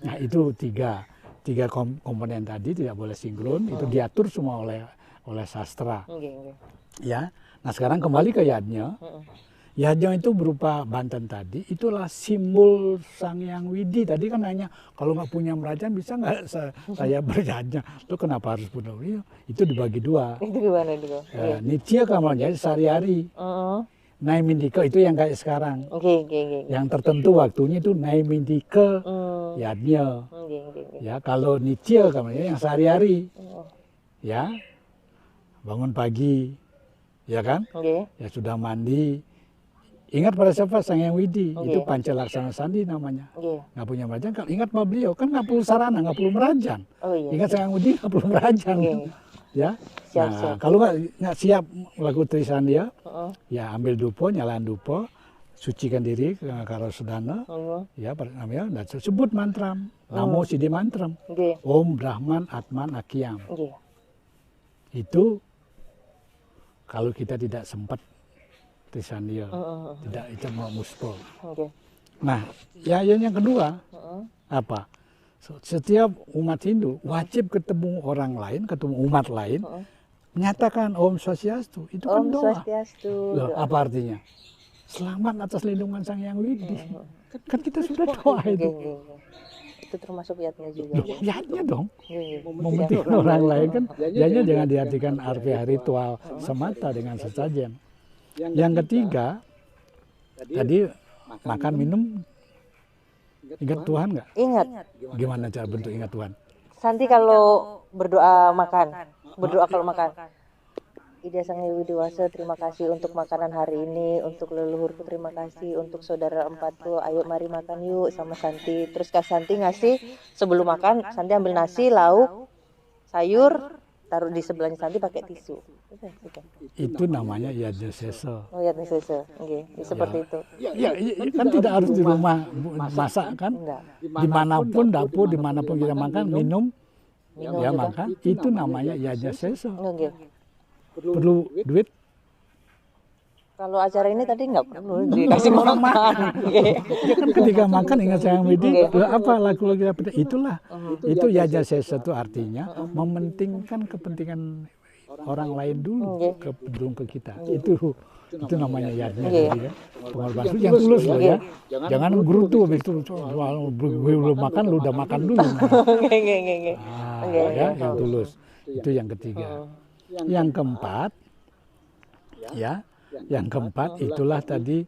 Nah itu tiga komponen tadi tidak boleh sinkron, itu diatur semua oleh sastra. Ya. Nah sekarang kembali ke Yadnya. Yadnya itu berupa Banten tadi, itulah simbol Sang Hyang Widi. Tadi kan nanya, kalau nggak punya merajaan bisa nggak saya beryadnya? Itu kenapa harus punya? Itu dibagi dua. Itu gimana itu? Nitya kamarnya sehari-hari. Naimindika itu yang kayak sekarang. Yang tertentu waktunya itu Naimindika Yadnya. Ya kalau Nitya kamarnya yang sehari-hari. Ya bangun pagi, ya kan? Ya sudah mandi. Ingat pada siapa Sang Hyang Widi, itu Pancalaksana Sandi namanya. Nggak punya merajaan, kalau ingat sama beliau kan nggak perlu sarana, nggak perlu merajaan. Ingat Sang Hyang Widi nggak perlu merajaan. Ya, nah, kalau nggak siap lagu Trisandia, ya ambil dupo, nyalain dupo, sucikan diri karo sedana, ya namanya, dan sebut mantram, namo sidi mantram, Om Brahman Atman Akyam. Itu kalau kita tidak sempat Trisandia, tidak itu mau muspo. Nah, ya yang kedua apa? Setiap umat Hindu wajib ketemu orang lain, ketemu umat lain, menyatakan Om Swastiastu. Itu kan doa. Loh, apa artinya? Selamat atas lindungan Sang Hyang Widi. Kan kita sudah doa itu. Itu termasuk yatnya juga. Yatnya dong. Mementingkan orang lain kan. Yatnya jangan diartikan artinya ritual semata dengan sesajen. Yang ketiga, tadi makan minum, ingat Tuhan nggak? Ingat. Gimana cara bentuk ingat Tuhan? Santi kalau berdoa makan, berdoa kalau makan. Ida Sang Hyang Widiwasa, terima kasih untuk makanan hari ini, untuk leluhurku terima kasih, untuk saudara empatku, ayo mari makan yuk sama Santi. Terus Kak Santi ngasih sebelum makan, Santi ambil nasi, lauk, sayur, taruh di sebelahnya Santi pakai tisu. Itu namanya Yadnya Sesa. Oh Yadnya Sesa, seperti itu. Ya, kan tidak harus di rumah masak kan? Dimanapun dapur, dimanapun kita makan, minum ya makan, itu namanya Yadnya Sesa. Perlu duit? Kalau acara ini tadi nggak perlu dikasih orang makan. Ya kan ketika makan ingat Sang Hyang Widi, apa lagu-lagu apa? Itulah. Itu Yadnya Sesa itu artinya mementingkan kepentingan orang lain dulu ke kita. Itu namanya Yadnya. Pengorbanan yang tulus loh ya. Jangan gerutu habis itu belum makan lu udah makan dulu. Ya, yang tulus. Itu yang ketiga. Yang keempat, ya, yang keempat itulah tadi,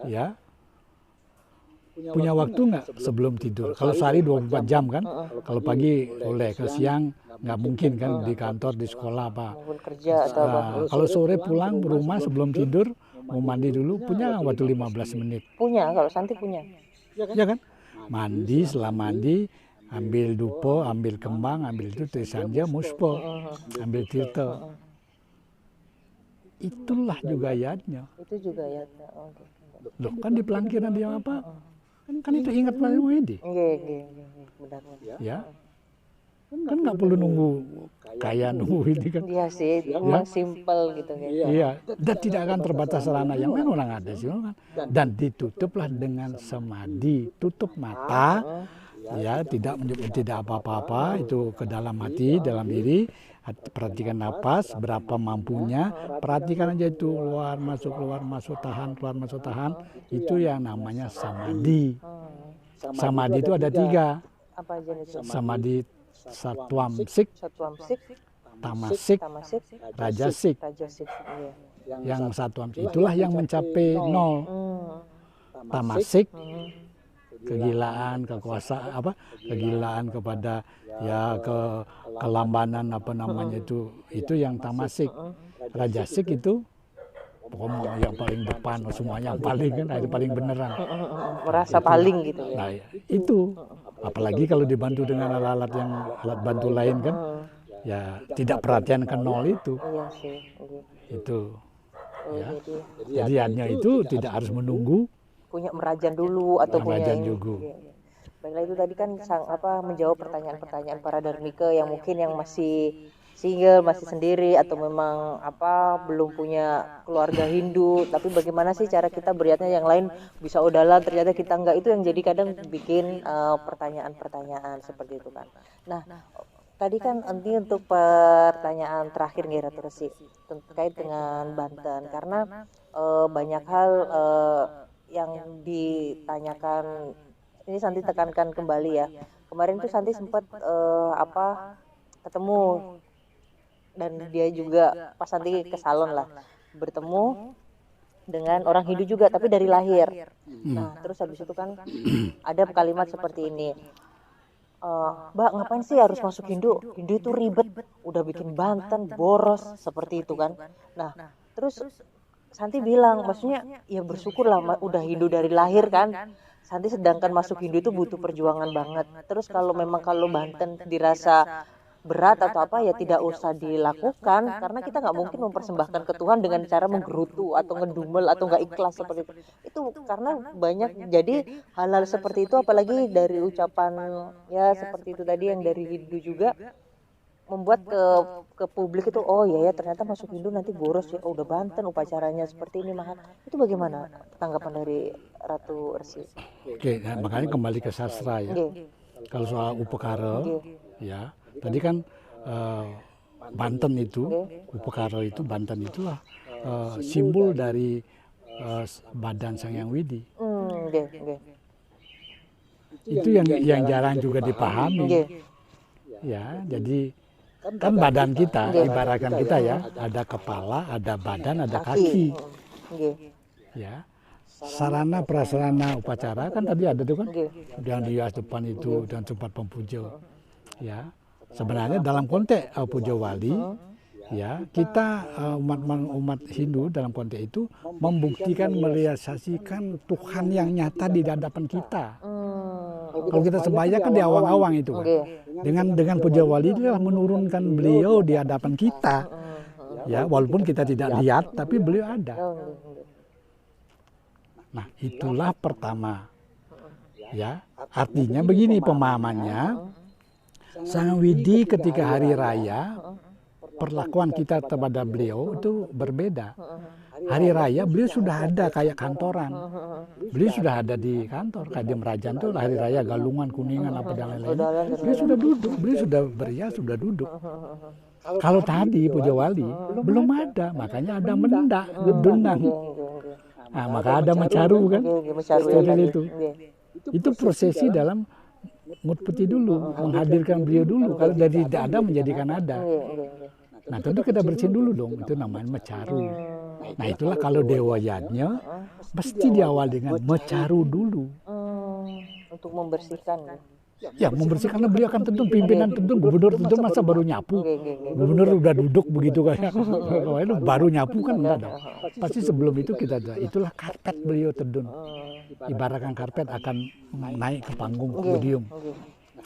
ya, punya waktu nggak sebelum tidur? Kalau sehari 24 jam kan, kalau pagi boleh, ke siang nggak mungkin kan di kantor, di sekolah apa. Kalau sore pulang ke rumah sebelum tidur, mau mandi dulu, punya waktu 15 menit. Punya, kalau Santi punya. Ya kan? Mandi, setelah mandi, ambil dupo, ambil kembang, ambil itu Trisandia, muspo, ambil tirta. Itulah juga Yadnya. Itu juga Yadnya. Loh, kan di pelangkiran dia apa? Kan itu ingat Pak Widi. Benar. Ya. Kan nggak perlu nunggu kaya nunggu ini kan. Iya sih, memang simpel gitu kan. Iya, dan tidak akan terbatas sarana yang lain orang ada sih kan. Dan ditutuplah dengan samadhi, tutup mata. Ya, tidak apa-apa itu ke dalam hati, dalam diri, perhatikan napas, berapa mampunya, perhatikan aja itu keluar masuk, tahan, keluar masuk, tahan. Itu yang namanya samadhi. Samadhi itu ada 3. Apa jenis Samadhi satwamsik, Satwamsik, tamasik, tamasik, rajasik. rajasik. Iya. Yang satwamsik itulah yang mencapai 0. Tamasik, kegilaan, kekuasaan, kegilaan kepada ya kelambanan itu yang tamasik. Rajasik itu pokoknya yang paling depan, semuanya yang paling kan, itu paling beneran. Merasa paling gitu ya. Nah, itu apalagi kalau dibantu dengan alat bantu lain kan, ya tidak perhatian ke 0 itu. Iya sih. Itu. Ya. Jadi Jadi hanya itu tidak harus menunggu. punya merajan dulu atau punya Merajan ini. juga. Iya, iya. Baiklah, itu tadi kan menjawab pertanyaan-pertanyaan para dharmika yang mungkin yang masih single, masih sendiri, atau memang belum punya keluarga Hindu. Tapi bagaimana sih cara kita berlihatnya, yang lain bisa udalah ternyata kita enggak, itu yang jadi kadang bikin pertanyaan-pertanyaan seperti itu kan. Nah, tadi kan nanti untuk pertanyaan terakhir nih Ratu Resi terkait dengan Banten, karena banyak hal yang ditanyakan. Ini Santi tekankan kembali ya. Kemarin tuh Santi sempat ketemu, dan dia juga pas Santi ke salon lah, bertemu dengan orang Hindu juga tapi dari lahir. Nah, terus habis itu kan ada kalimat seperti ini. Mbak, ngapain sih harus masuk Hindu? Hindu itu ribet, udah bikin Banten boros, seperti itu kan. Nah, terus Santi bilang, maksudnya ya bersyukurlah udah Hindu dari lahir kan. Santi sedangkan masuk Hindu itu butuh perjuangan banget. Terus kalau Banten dirasa berat atau ya tidak usah dilakukan, karena kita nggak mungkin mempersembahkan ke Tuhan dengan cara menggerutu atau ngedumel atau nggak ikhlas seperti itu. Itu karena banyak jadi hal-hal seperti itu, apalagi dari ucapan ya seperti itu tadi yang dari Hindu juga, membuat ke publik itu, oh ya ternyata masuk Hindu nanti boros ya, udah Banten upacaranya seperti ini mahal. Itu bagaimana tanggapan dari Ratu Resi? Oke, nah, makanya kembali ke sastra ya. Kalau soal upakara, ya tadi kan Banten itu, upakara itu, Banten itulah simbol dari badan Sang Hyang Widi. Itu yang jarang juga dipahami. Ya, jadi kan badan kita, ibaratkan kita ya, ada kepala, ada badan, ada kaki. Ya, sarana prasarana upacara kan tadi ada tuh kan, yang di depan itu dan tempat pemuja. Ya, sebenarnya dalam konteks puja wali, ya kita umat Hindu dalam konteks itu membuktikan, merealisasikan Tuhan yang nyata di hadapan kita. Kalau kita sembahyang kan di awang-awang itu kan. Dengan puja wali itulah menurunkan beliau di hadapan kita. Ya, walaupun kita tidak lihat tapi beliau ada. Nah, itulah pertama. Ya, artinya begini pemahamannya. Sang Widi ketika hari raya, perlakuan kita kepada beliau itu berbeda. Hari raya beliau sudah ada kayak kantoran. Beliau sudah ada di kantor, kayak di Merajan tuh hari raya Galungan, Kuningan apa dan lain-lain. Beliau sudah duduk, beliau sudah berias, sudah duduk. Kalau tadi puja wali belum ada, makanya ada mendak, gedunang. Nah, maka ada mecaru kan, seperti itu. Itu prosesi dalam mutpeti dulu, menghadirkan beliau dulu. Kalau dari tidak ada menjadikan ada. Nah, tentu kita bersihin dulu dong, itu namanya mecaru. Nah, itulah kalau dewa yadnya mesti diawali dengan mecaru dulu. Untuk membersihkan. Ya, membersihkan, karena beliau akan tentu pimpinan, tentu gubernur, tentu masa baru nyapu. Gubernur udah duduk begitu kayak, kalau itu baru nyapu kan enggak dong. Pasti sebelum itu kita ada. Itulah karpet beliau tedun. Ibaratkan karpet akan naik ke panggung podium.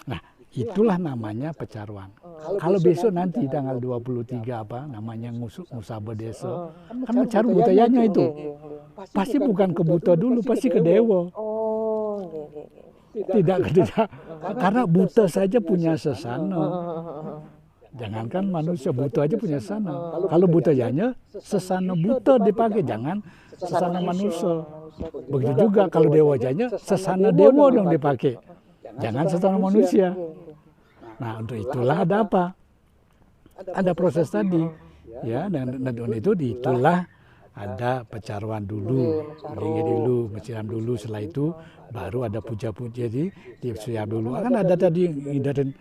Nah, itulah namanya pecaruan. Kalau besok nanti tanggal 23 namanya Ngusaba Desa, kan mecaru budayanya itu. Pasti bukan ke buta dulu, pasti ke dewa. Tidak, karena buta saja punya sesana. Jangankan manusia, buta aja punya sesana. Kalau budayanya sesana buta dipakai, jangan sesana manusia. Begitu juga kalau dewa janya sesana dewa dong dipakai, jangan sesana manusia. Nah, untuk itulah ada apa? ada proses tadi, ya, dan itu itulah ada pecaruan dulu, linggih dulu, menyiram dulu, setelah itu baru ada puja-puja, jadi disiap dulu. Kan ada tadi ngindarin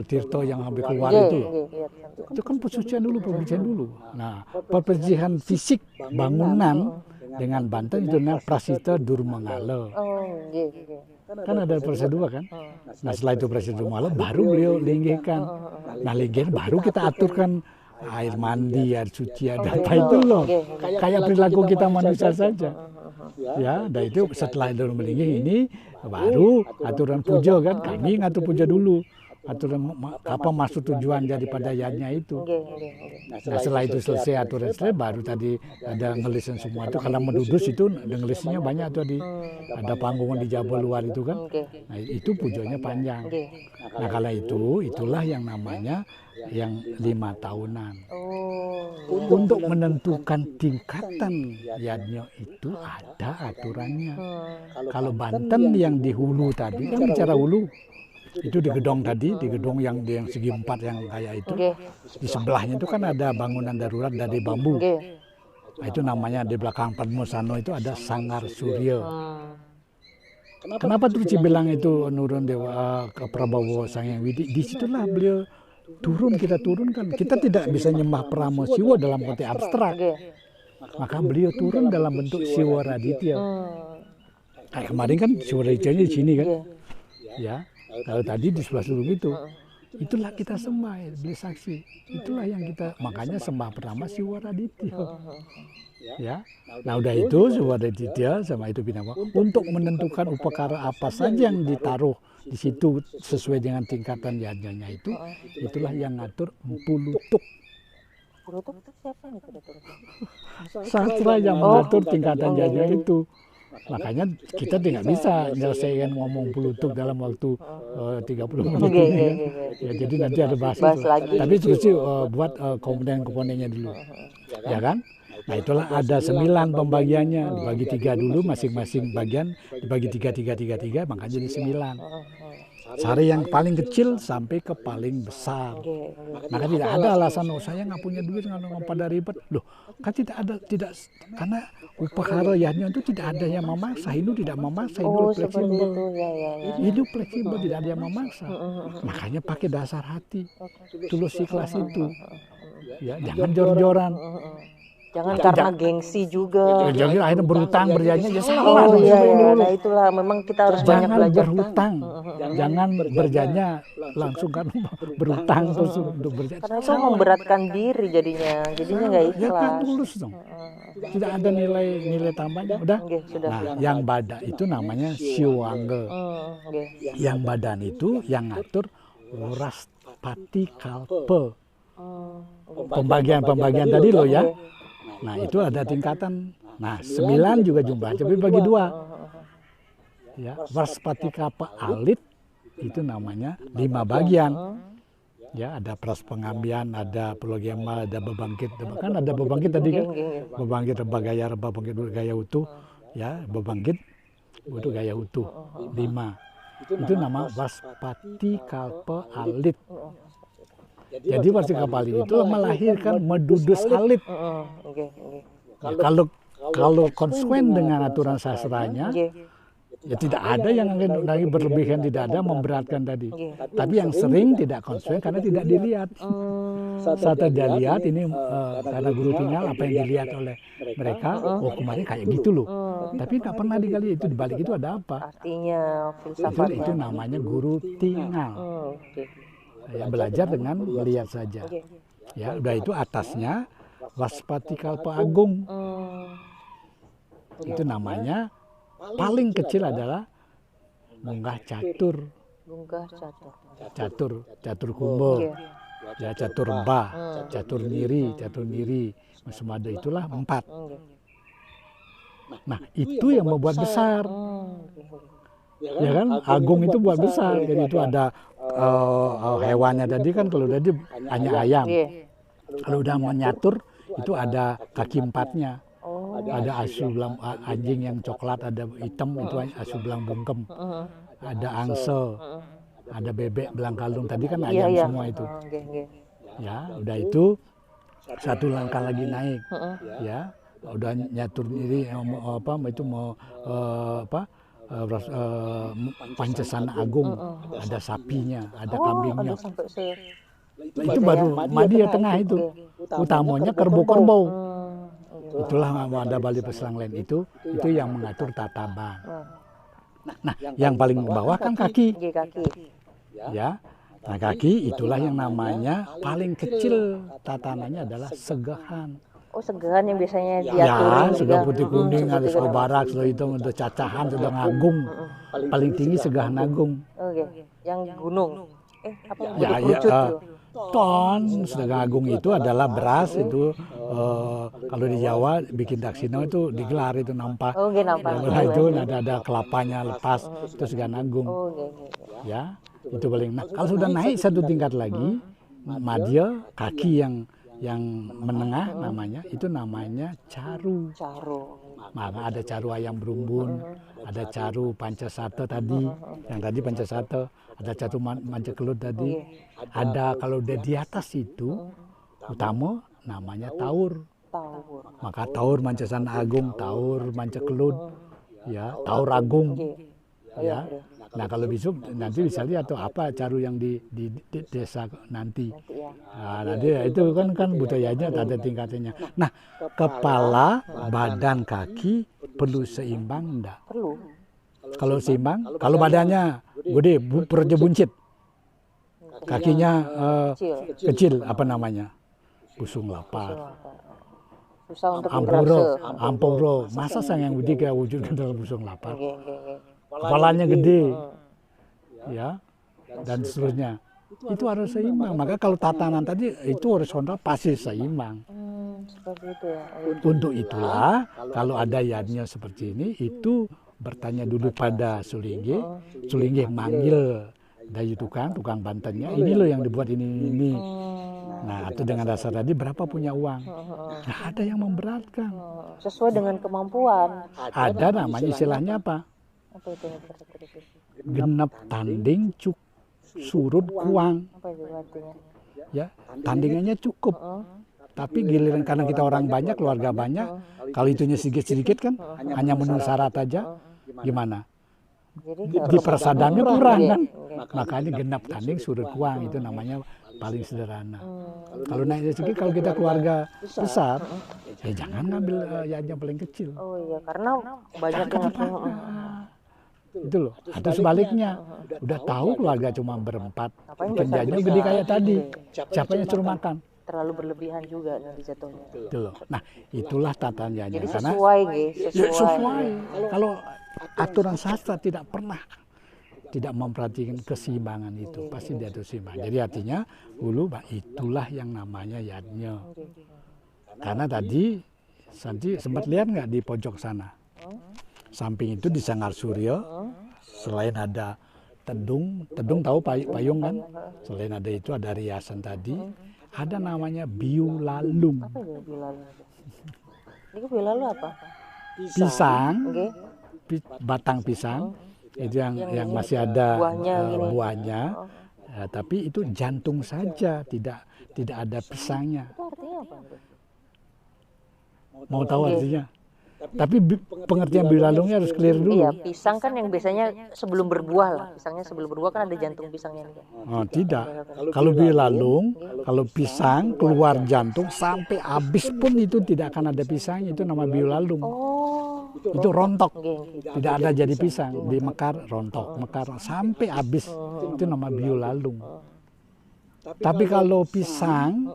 Tirto yang hampir keluar itu kan pensucian dulu, pembersihan dulu. Nah, pembersihan fisik bangunan dengan Banten itu namanya Prasita Durmangala. Kan ada prosedur kan. Nah, setelah itu prosedur Durmangala baru beliau linggihkan. Nah, linggihkan baru kita aturkan air mandi, air suci, ada apa itu loh. Kayak perilaku kita manusia saja. Ya, dan itu setelah itu melinggih ini baru aturan puja kan. Kami ngatur puja dulu. Aturan apa maksud tujuan daripada yadnya itu. Nah, setelah itu selesai aturan selesai baru tadi ada ngelisan semua itu. Karena mendudus itu ngelisnya banyak tadi. Ada panggungan di Jabal luar itu kan. Nah, itu pujanya panjang. Nah, kalau itulah yang namanya yang 5 tahunan. Untuk menentukan tingkatan yadnya itu ada aturannya. Kalau Banten yang di hulu tadi kan bicara hulu. Itu di gedung tadi, di gedung yang segi 4 yang kayak itu. Di sebelahnya itu kan ada bangunan darurat dari bambu. Nah, itu namanya di belakang Padmosano itu ada Sanggar Surya. Kenapa Truci bilang itu nurun dewa ke Prabowo Sangyang Widi? Disitulah beliau turun, kita turunkan. Kita tidak bisa nyembah Pramosiwa dalam konteks abstrak. Maka beliau turun dalam bentuk Siwa Raditya. Kayak kemarin kan Siwa Raditya di sini kan. Ya. Kalau tadi di sebelah sulung itulah kita sembah, beli saksi. Itulah yang kita, makanya sembah pertama Siwa Raditya. Ya, nah udah itu Siwa Raditya sama itu Binawa untuk menentukan upakara apa saja yang ditaruh di situ sesuai dengan tingkatan yadnya itu, itulah yang ngatur Empu Lutuk. Lutuk itu siapa yang itu? Sastra yang mengatur tingkatan yadnya itu. Makanya kita tidak bisa menyelesaikan ngomong Pulutuk dalam waktu 30 menit ini kan. Ya, jadi nanti ada bahas lagi. Tapi terus buat komponen-komponennya dulu. Ya kan? Nah, itulah ada 9 pembagiannya. Dibagi 3 dulu masing-masing bagian, dibagi 3, makanya jadi 9. Sari yang paling kecil sampai ke paling besar. Maka tidak ada alasan saya nggak punya duit nggak pada ribet. Loh, kan tidak karena upakara yadnya itu tidak ada yang memaksa. Hindu tidak memaksa, Hindu fleksibel. Hindu fleksibel, tidak ada yang memaksa. Makanya pakai dasar hati, tulus ikhlas itu. Ya, jangan jor-joran. Jangan karena gengsi juga. Jangan akhirnya berhutang berjanji ya salah. Nah itulah memang kita harus banyak belajar berhutang. Jangan berjanji langsung kan berhutang terus untuk berjanji. Karena itu memberatkan diri jadinya nggak ikhlas. Ya kan tulus dong. Tidak ada nilai tambahnya. Udah. Nah, yang badan itu namanya Siwangga. Yang badan itu yang ngatur Wraspati Kalpa. Pembagian tadi loh ya. Nah, itu ada tingkatan. Nah, 9 juga jumlah, tapi bagi 2. Ya, Wraspati Kalpa Alit itu namanya 5 bagian. Ya, ada pras pengambian, ada prologema, ada bebangkit. Kan ada bebangkit tadi kan? Bebangkit gaya utuh. Ya, bebangkit itu gaya utuh. 5. Itu nama Wraspati Kalpa Alit. Jadi Wraspati Kalpa Alit itu melahirkan Medudus Alit. Ya, kalau konsekuens dengan aturan sastranya, ya tidak ada yang lagi berlebihan, tidak ada memberatkan tadi. Tapi yang sering tidak konsekuens karena tidak dilihat. Saat dia lihat ini karena guru tinggal apa yang dilihat oleh mereka, oh kemarin kayak gitu loh. Tapi nggak pernah digali itu, dibalik itu ada apa? Artinya filsafatnya. Itu namanya guru tinggal. Ya, belajar dengan melihat saja. Ya, udah itu atasnya Wraspati Kalpa Agung. Itu namanya paling kecil adalah Munggah Catur. Catur Kumbo. Ya, Catur Mbah, Catur Niri. Semada itulah 4. Nah, itu yang membuat besar. Ya kan, Agung itu buat besar. Jadi itu ada hewannya tadi kan, kalau tadi hanya ayam. Kalau udah menyatur itu ada kaki 4-nya. Ada asu belang anjing yang coklat, ada hitam itu asu belang bungkem. Ada angsa, ada bebek belang kalung. Tadi kan ayam semua itu. Ya, udah itu satu langkah lagi naik. Ya, udah nyatur diri mau Pancasana Agung, ada sapinya, ada kambingnya. Ada sampai se Itu baru Madia Tengah itu. Utamanya kerbau-kerbau. Itulah ada Bali Peselang Lain itu yang mengatur tata bank. Nah, yang paling bawah kan kaki. kaki. Ya. Nah, kaki itulah yang namanya paling kecil tatanannya adalah segahan. Oh, segahan yang biasanya Ya, diaturin sudah juga. putih kuning, ada sudah barak, sudah hitam, sudah cacahan, sudah ngagung. Paling tinggi segahan agung. Oke, yang gunung. Apa yang Ya, jadi kerucut tuh? ton segahan agung itu adalah beras itu kalau di Jawa bikin daksina itu digelar itu nampak. Oh, nggih nampak. Nah, itu ada kelapanya lepas itu segahan agung. Oh, nggih. Ya, itu paling. Nah, kalau sudah naik satu tingkat lagi, Madya kaki yang menengah namanya itu namanya caru. Caru. Maka ada caru ayam berumbun, ada caru pancasata tadi, yang tadi pancasata, ada caru mancakelut tadi. Ada kalau udah di atas itu utama namanya taur. Taur. Maka taur Mancasana Agung, taur Mancakelut, ya, taur Agung. Ya. Nah, kalau besok nanti bisa lihat tuh apa caru yang di desa nanti. Nah, nanti itu kan budayanya ada tingkatannya. Nah, kepala, badan, kaki perlu seimbang enggak? Perlu. Kalau seimbang, kalau badannya gede, perutnya buncit, kakinya kecil, apa namanya? Busung lapar. Susah untuk Amporo, masa sang yang gede kayak wujudkan dalam busung lapar. Nggih. Kepalanya gede, ya, dan seterusnya. Itu harus seimbang. Maka kalau tatanan tadi itu horizontal pasti seimbang. Seperti itu ya. Untuk itulah kalau ada yadnya seperti ini, itu bertanya dulu pada Sulingge. Sulingge manggil Dayu tukang bantennya, ini loh yang dibuat ini. Nah, atau dengan dasar tadi berapa punya uang. Nah, ada yang memberatkan. Sesuai dengan kemampuan. Ada namanya istilahnya apa? Apa itu? Genep tanding surut kuang. Apa itu artinya? Ya, tandingannya cukup. Tapi giliran karena kita orang banyak, keluarga banyak, kalau itunya sedikit-sedikit kan, hanya memenuhi syarat aja, gimana? Di persadannya kurang kan? Makanya genap tanding surut kuang itu namanya paling sederhana. Kalau naik sedikit, kalau kita keluarga besar, ya jangan ngambil yang paling kecil. Oh iya, karena banyak yang Itu loh. Atau sebaliknya, udah tahu keluarga cuma berempat, kerjanya gede kayak tadi, siapa yang suruh makan? terlalu berlebihan juga nanti jatuhnya. Itu loh. Nah, itulah tatannya. Jadi Karena sesuai, sesuai. Kalau aturan sastra tidak pernah tidak memperhatikan keseimbangan itu, pasti diatur seimbang. Jadi artinya hulu, itulah yang namanya yadnya. Karena tadi Santi sempat lihat nggak di pojok sana, samping itu di Sanggar Surya, selain ada tedung tahu payung kan, selain ada itu ada riasan tadi, ada namanya biulalung. Apa itu biulalung? Ini biulalung apa? Pisang, Okay. batang pisang, itu yang masih ada buahnya, ya, tapi itu jantung saja, tidak ada pisangnya. Itu artinya apa? Mau tahu artinya? Tapi pengertian biulalungnya harus clear dulu. Iya, pisang kan yang biasanya sebelum berbuah lah. Pisangnya sebelum berbuah kan ada jantung pisangnya. Oh, tidak. Kalau biulalung, kalau pisang keluar jantung sampai habis pun itu tidak akan ada pisangnya, itu nama biulalung. Oh. Itu rontok. Tidak ada jadi pisang, di mekar rontok, mekar sampai habis. Itu nama biulalung. Tapi kalau pisang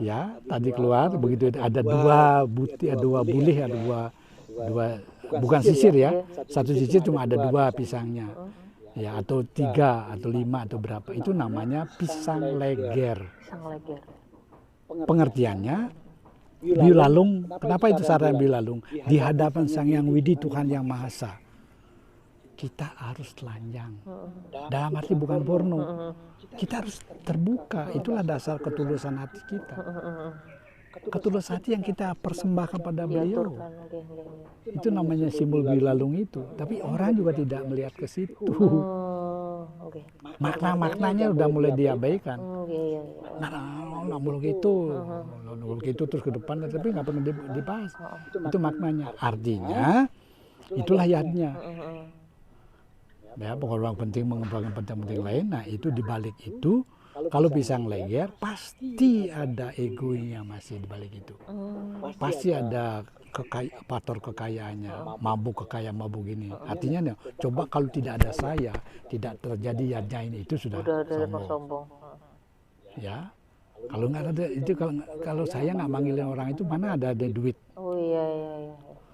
ya tadi keluar begitu ada dua bulih, ada dua bukan sisir ya, satu sisir cuma ada dua pisangnya ya, atau 3 atau 5 atau berapa, itu namanya pisang leger. Pisang leger. Pengertiannya biulalung, kenapa itu sarana biulalung? Di hadapan Sang Hyang Widi, Tuhan Yang Maha Esa, kita harus telanjang. Dalam arti bukan porno. Kita harus terbuka. Itulah dasar ketulusan hati kita. Ketulusan hati yang kita persembahkan pada beliau. Itu namanya simbol biulalung itu. Tapi orang juga tidak melihat ke situ. Makna-maknanya udah mulai diabaikan. Nah, muluk itu terus ke depan, tapi nggak pernah dibahas. Itu maknanya. Artinya itulah yadnya. Ya, pengorbanan penting mengembangkan penting lain. Nah itu dibalik itu, kalau pisang lengger pasti ada egonya masih dibalik itu. Pasti ada faktor kekayaannya, mabuk gini. Artinya nih, coba kalau tidak ada saya, tidak terjadi yadnya ini, itu sudah sombong. Ya, kalau nggak ada itu, kalau saya nggak manggilin orang itu, mana ada duit. Oh iya.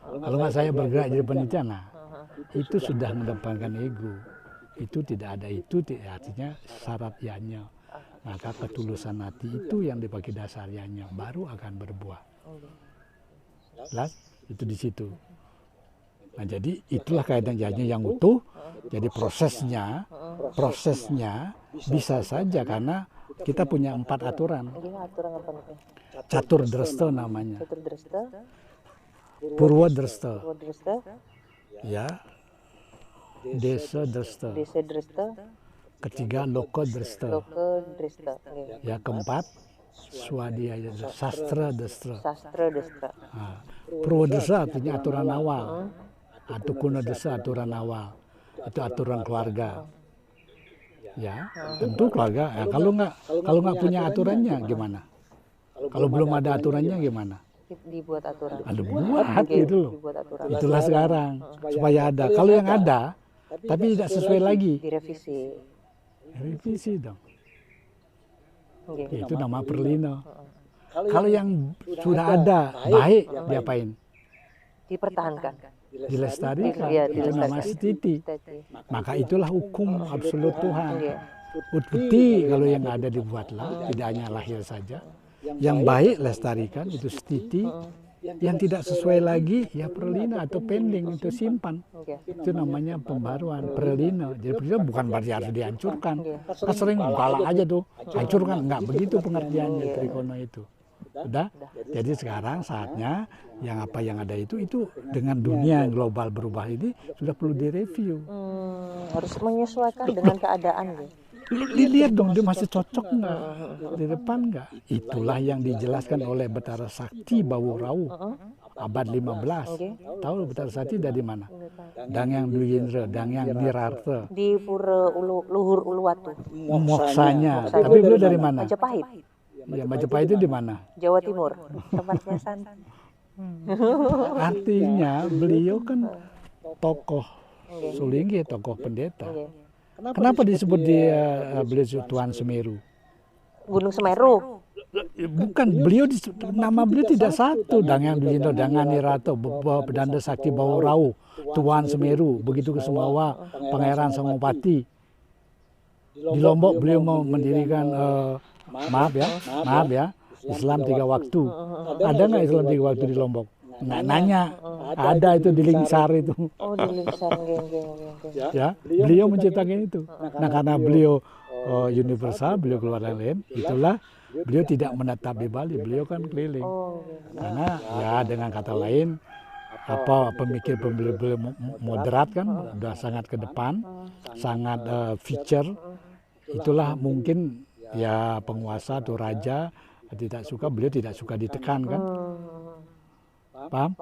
Kalau nggak saya bergerak jadi penitia, nah itu sudah mendepankan ego. Itu tidak ada itu, artinya syarat yanya. Maka ketulusan hati itu yang dipakai dasarnya, baru akan berbuah. Jelas? Itu di situ. Nah jadi itulah kaitan yang utuh. Jadi prosesnya bisa saja karena kita punya 4 aturan. Catur dresta namanya. Purwa dresta. Ya. Desa dresta. Ketiga loko dresta. Ya, keempat swadhyaya sastra destra. Nah, purwa desa artinya aturan awal. Atau kuna desa aturan awal. Itu aturan keluarga. Ya, tentu keluarga. Ya, kalau nggak punya aturannya gimana? Kalau belum ada aturannya gimana? Dibuat aturan. Ada buat gitu loh. Itulah sekarang supaya ada. Kalau yang ada tapi tidak sesuai lagi, Direvisi. revisi dong. Itu nama perlino. Kalau yang sudah ada baik diapain? Dipertahankan. Dilestarikan. Iya, Itu nama stiti. Maka itulah hukum absolut Tuhan. Iya. Bukti kalau yang ada dibuatlah, tidak hanya lahir saja. Yang baik lestarikan, itu stiti. Yang tidak sesuai lagi, ya perlina atau pending, itu simpan. Itu namanya pembaruan, perlina. Jadi perlina bukan berarti harus dihancurkan. Kan sering galak aja tuh, hancurkan. Enggak begitu pengertiannya Trikono itu. Udah? Jadi sekarang saatnya yang apa yang ada itu dengan dunia global berubah ini sudah perlu direview. Harus menyesuaikan dengan keadaan. Dilihat dong, dia masih cocok nggak di depan nggak? Itulah yang dijelaskan oleh Betara Sakti Bawurau abad 15. Tahu Betara Sakti dari mana? Dangyang Dwindra, Dangyang Nirarta. Di Pura Luhur Uluwatu. Moksanya. Tapi beliau dari mana? Majapahit. Ya, Majapahit itu di mana? Jawa Timur. Tempatnya Santi. Artinya beliau kan tokoh Sulinggi, tokoh pendeta. Kenapa disebut dia beliau Tuan Semeru? Gunung Semeru. Bukan, nama beliau tidak satu. Dangyang Dwindra, Dangyang Nirarta, Bedanda Sakti Bawurau, Tuan Semeru, begitu ke Sumbawa, Pangeran Sangopati. Di Lombok beliau mau mendirikan maaf ya, Islam 3 waktu. Ada nggak Islam 3 waktu di Lombok? Nggak nanya. Ada itu di Lingsar itu. Oh, di Lingsar, Ya, beliau menciptakan itu. Nah, karena beliau universal, beliau keluar lain, itulah beliau tidak menetap di Bali, beliau kan keliling. Karena ya dengan kata lain, pemikir-pemikir moderat kan, udah sangat ke depan, sangat feature. Itulah mungkin ya penguasa atau raja tidak suka, beliau tidak suka ditekan kan. Paham?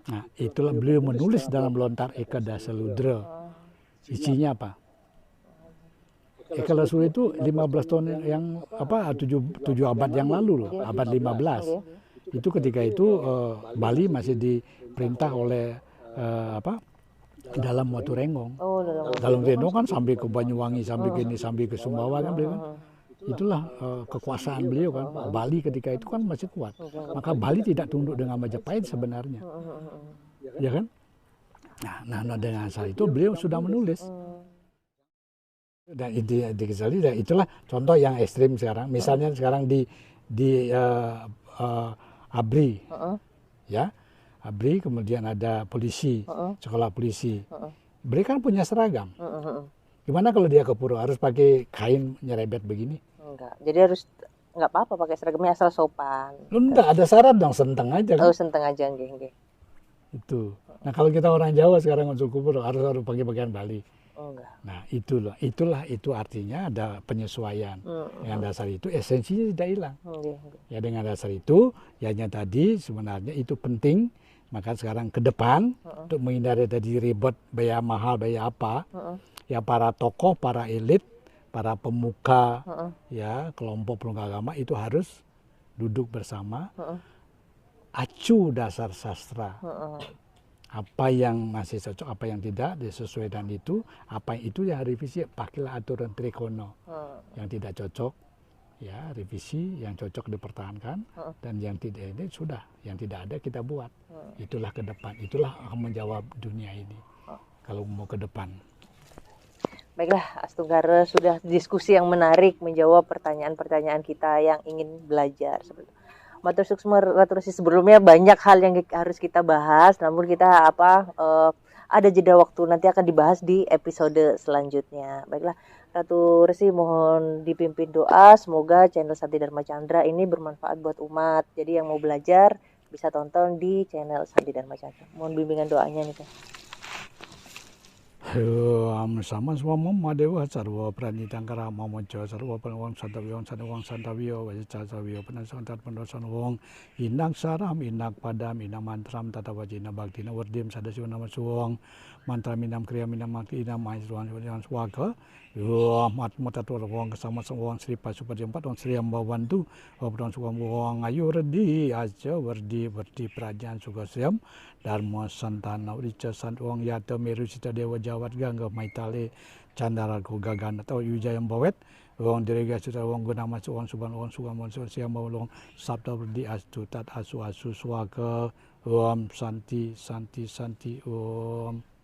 Nah, itulah beliau menulis dalam Lontar Eka Dasaludra. Isinya apa? Eka Dasaludra itu 15 tahun yang 7 abad yang lalu loh, abad 15. Itu ketika itu Bali masih diperintah oleh dalam Watu Renggong. Dalam Renggong kan sampai ke Banyuwangi, sampai ke Sumbawa kan beliau kan. Itulah kekuasaan beliau kan. Bali ketika itu kan masih kuat. Maka Bali tidak tunduk dengan Majapahit sebenarnya. Ya kan? Nah dengan hal itu beliau sudah menulis. Dan itulah contoh yang ekstrim sekarang. Misalnya sekarang di ABRI. Ya. ABRI kemudian ada polisi, sekolah polisi. ABRI kan punya seragam. Gimana kalau dia ke pura harus pakai kain nyerebet begini? Enggak. Jadi harus nggak apa-apa pakai seragamnya asal sopan. Lu enggak ada syarat dong, senteng aja kan? Oh, senteng aja nggih. Itu. Nah, kalau kita orang Jawa sekarang masuk ke pura harus pakai pakaian Bali. Enggak. Nah, itulah itu artinya ada penyesuaian. Dengan dasar itu esensinya tidak hilang. Ya dengan dasar itu, ya hanya tadi sebenarnya itu penting. Maka sekarang ke depan untuk menghindari tadi ribet, biaya mahal, biaya apa, ya para tokoh, para elit, para pemuka, ya kelompok pemuka agama itu harus duduk bersama, acu dasar sastra. Apa yang masih cocok, apa yang tidak, disesuaikan itu, apa yang itu ya revisi, pakailah aturan Trikono. Yang tidak cocok, ya revisi, yang cocok dipertahankan, dan yang tidak ini sudah, yang tidak ada kita buat. Itulah ke depan, itulah akan menjawab dunia ini kalau mau ke depan. Baiklah, Astunggara, sudah diskusi yang menarik menjawab pertanyaan-pertanyaan kita yang ingin belajar. Matur suksma Ratusi, sebelumnya banyak hal yang harus kita bahas, namun kita ada jeda waktu, nanti akan dibahas di episode selanjutnya. Baiklah, Ratu Resi mohon dipimpin doa, semoga channel Santi Dharma Chandra ini bermanfaat buat umat. Jadi yang mau belajar bisa tonton di channel Santi Dharma Chandra. Mohon bimbingan doanya nih, Kak. Sama semua mama dewa sarwa pranitang kara mama jo sarwa panwang santawio wajah santawio penasantar pendosan wong inak saram inak padam inak mantram tata wajina baktina wardim sadasiwa nama suwong mantra minam kriya minam makti inam mahisruan swaga mat matatur wong kesama wong sri pasupati 4 wong sri ambawantu obron suwong wong ayu redi aja wardi prajan sugasiam Dharma Santana Urica Sant Wong Yata Meru Sita Dewa Jawat Gangga Maitale Candara Gagana atau Yujayam Bawet Wong Direga Sita Wong Gunama Wong Suban Wong Sugam Wong Siam Wong Sabda Berdi Astu Tat Asu Swaga Om Santi Om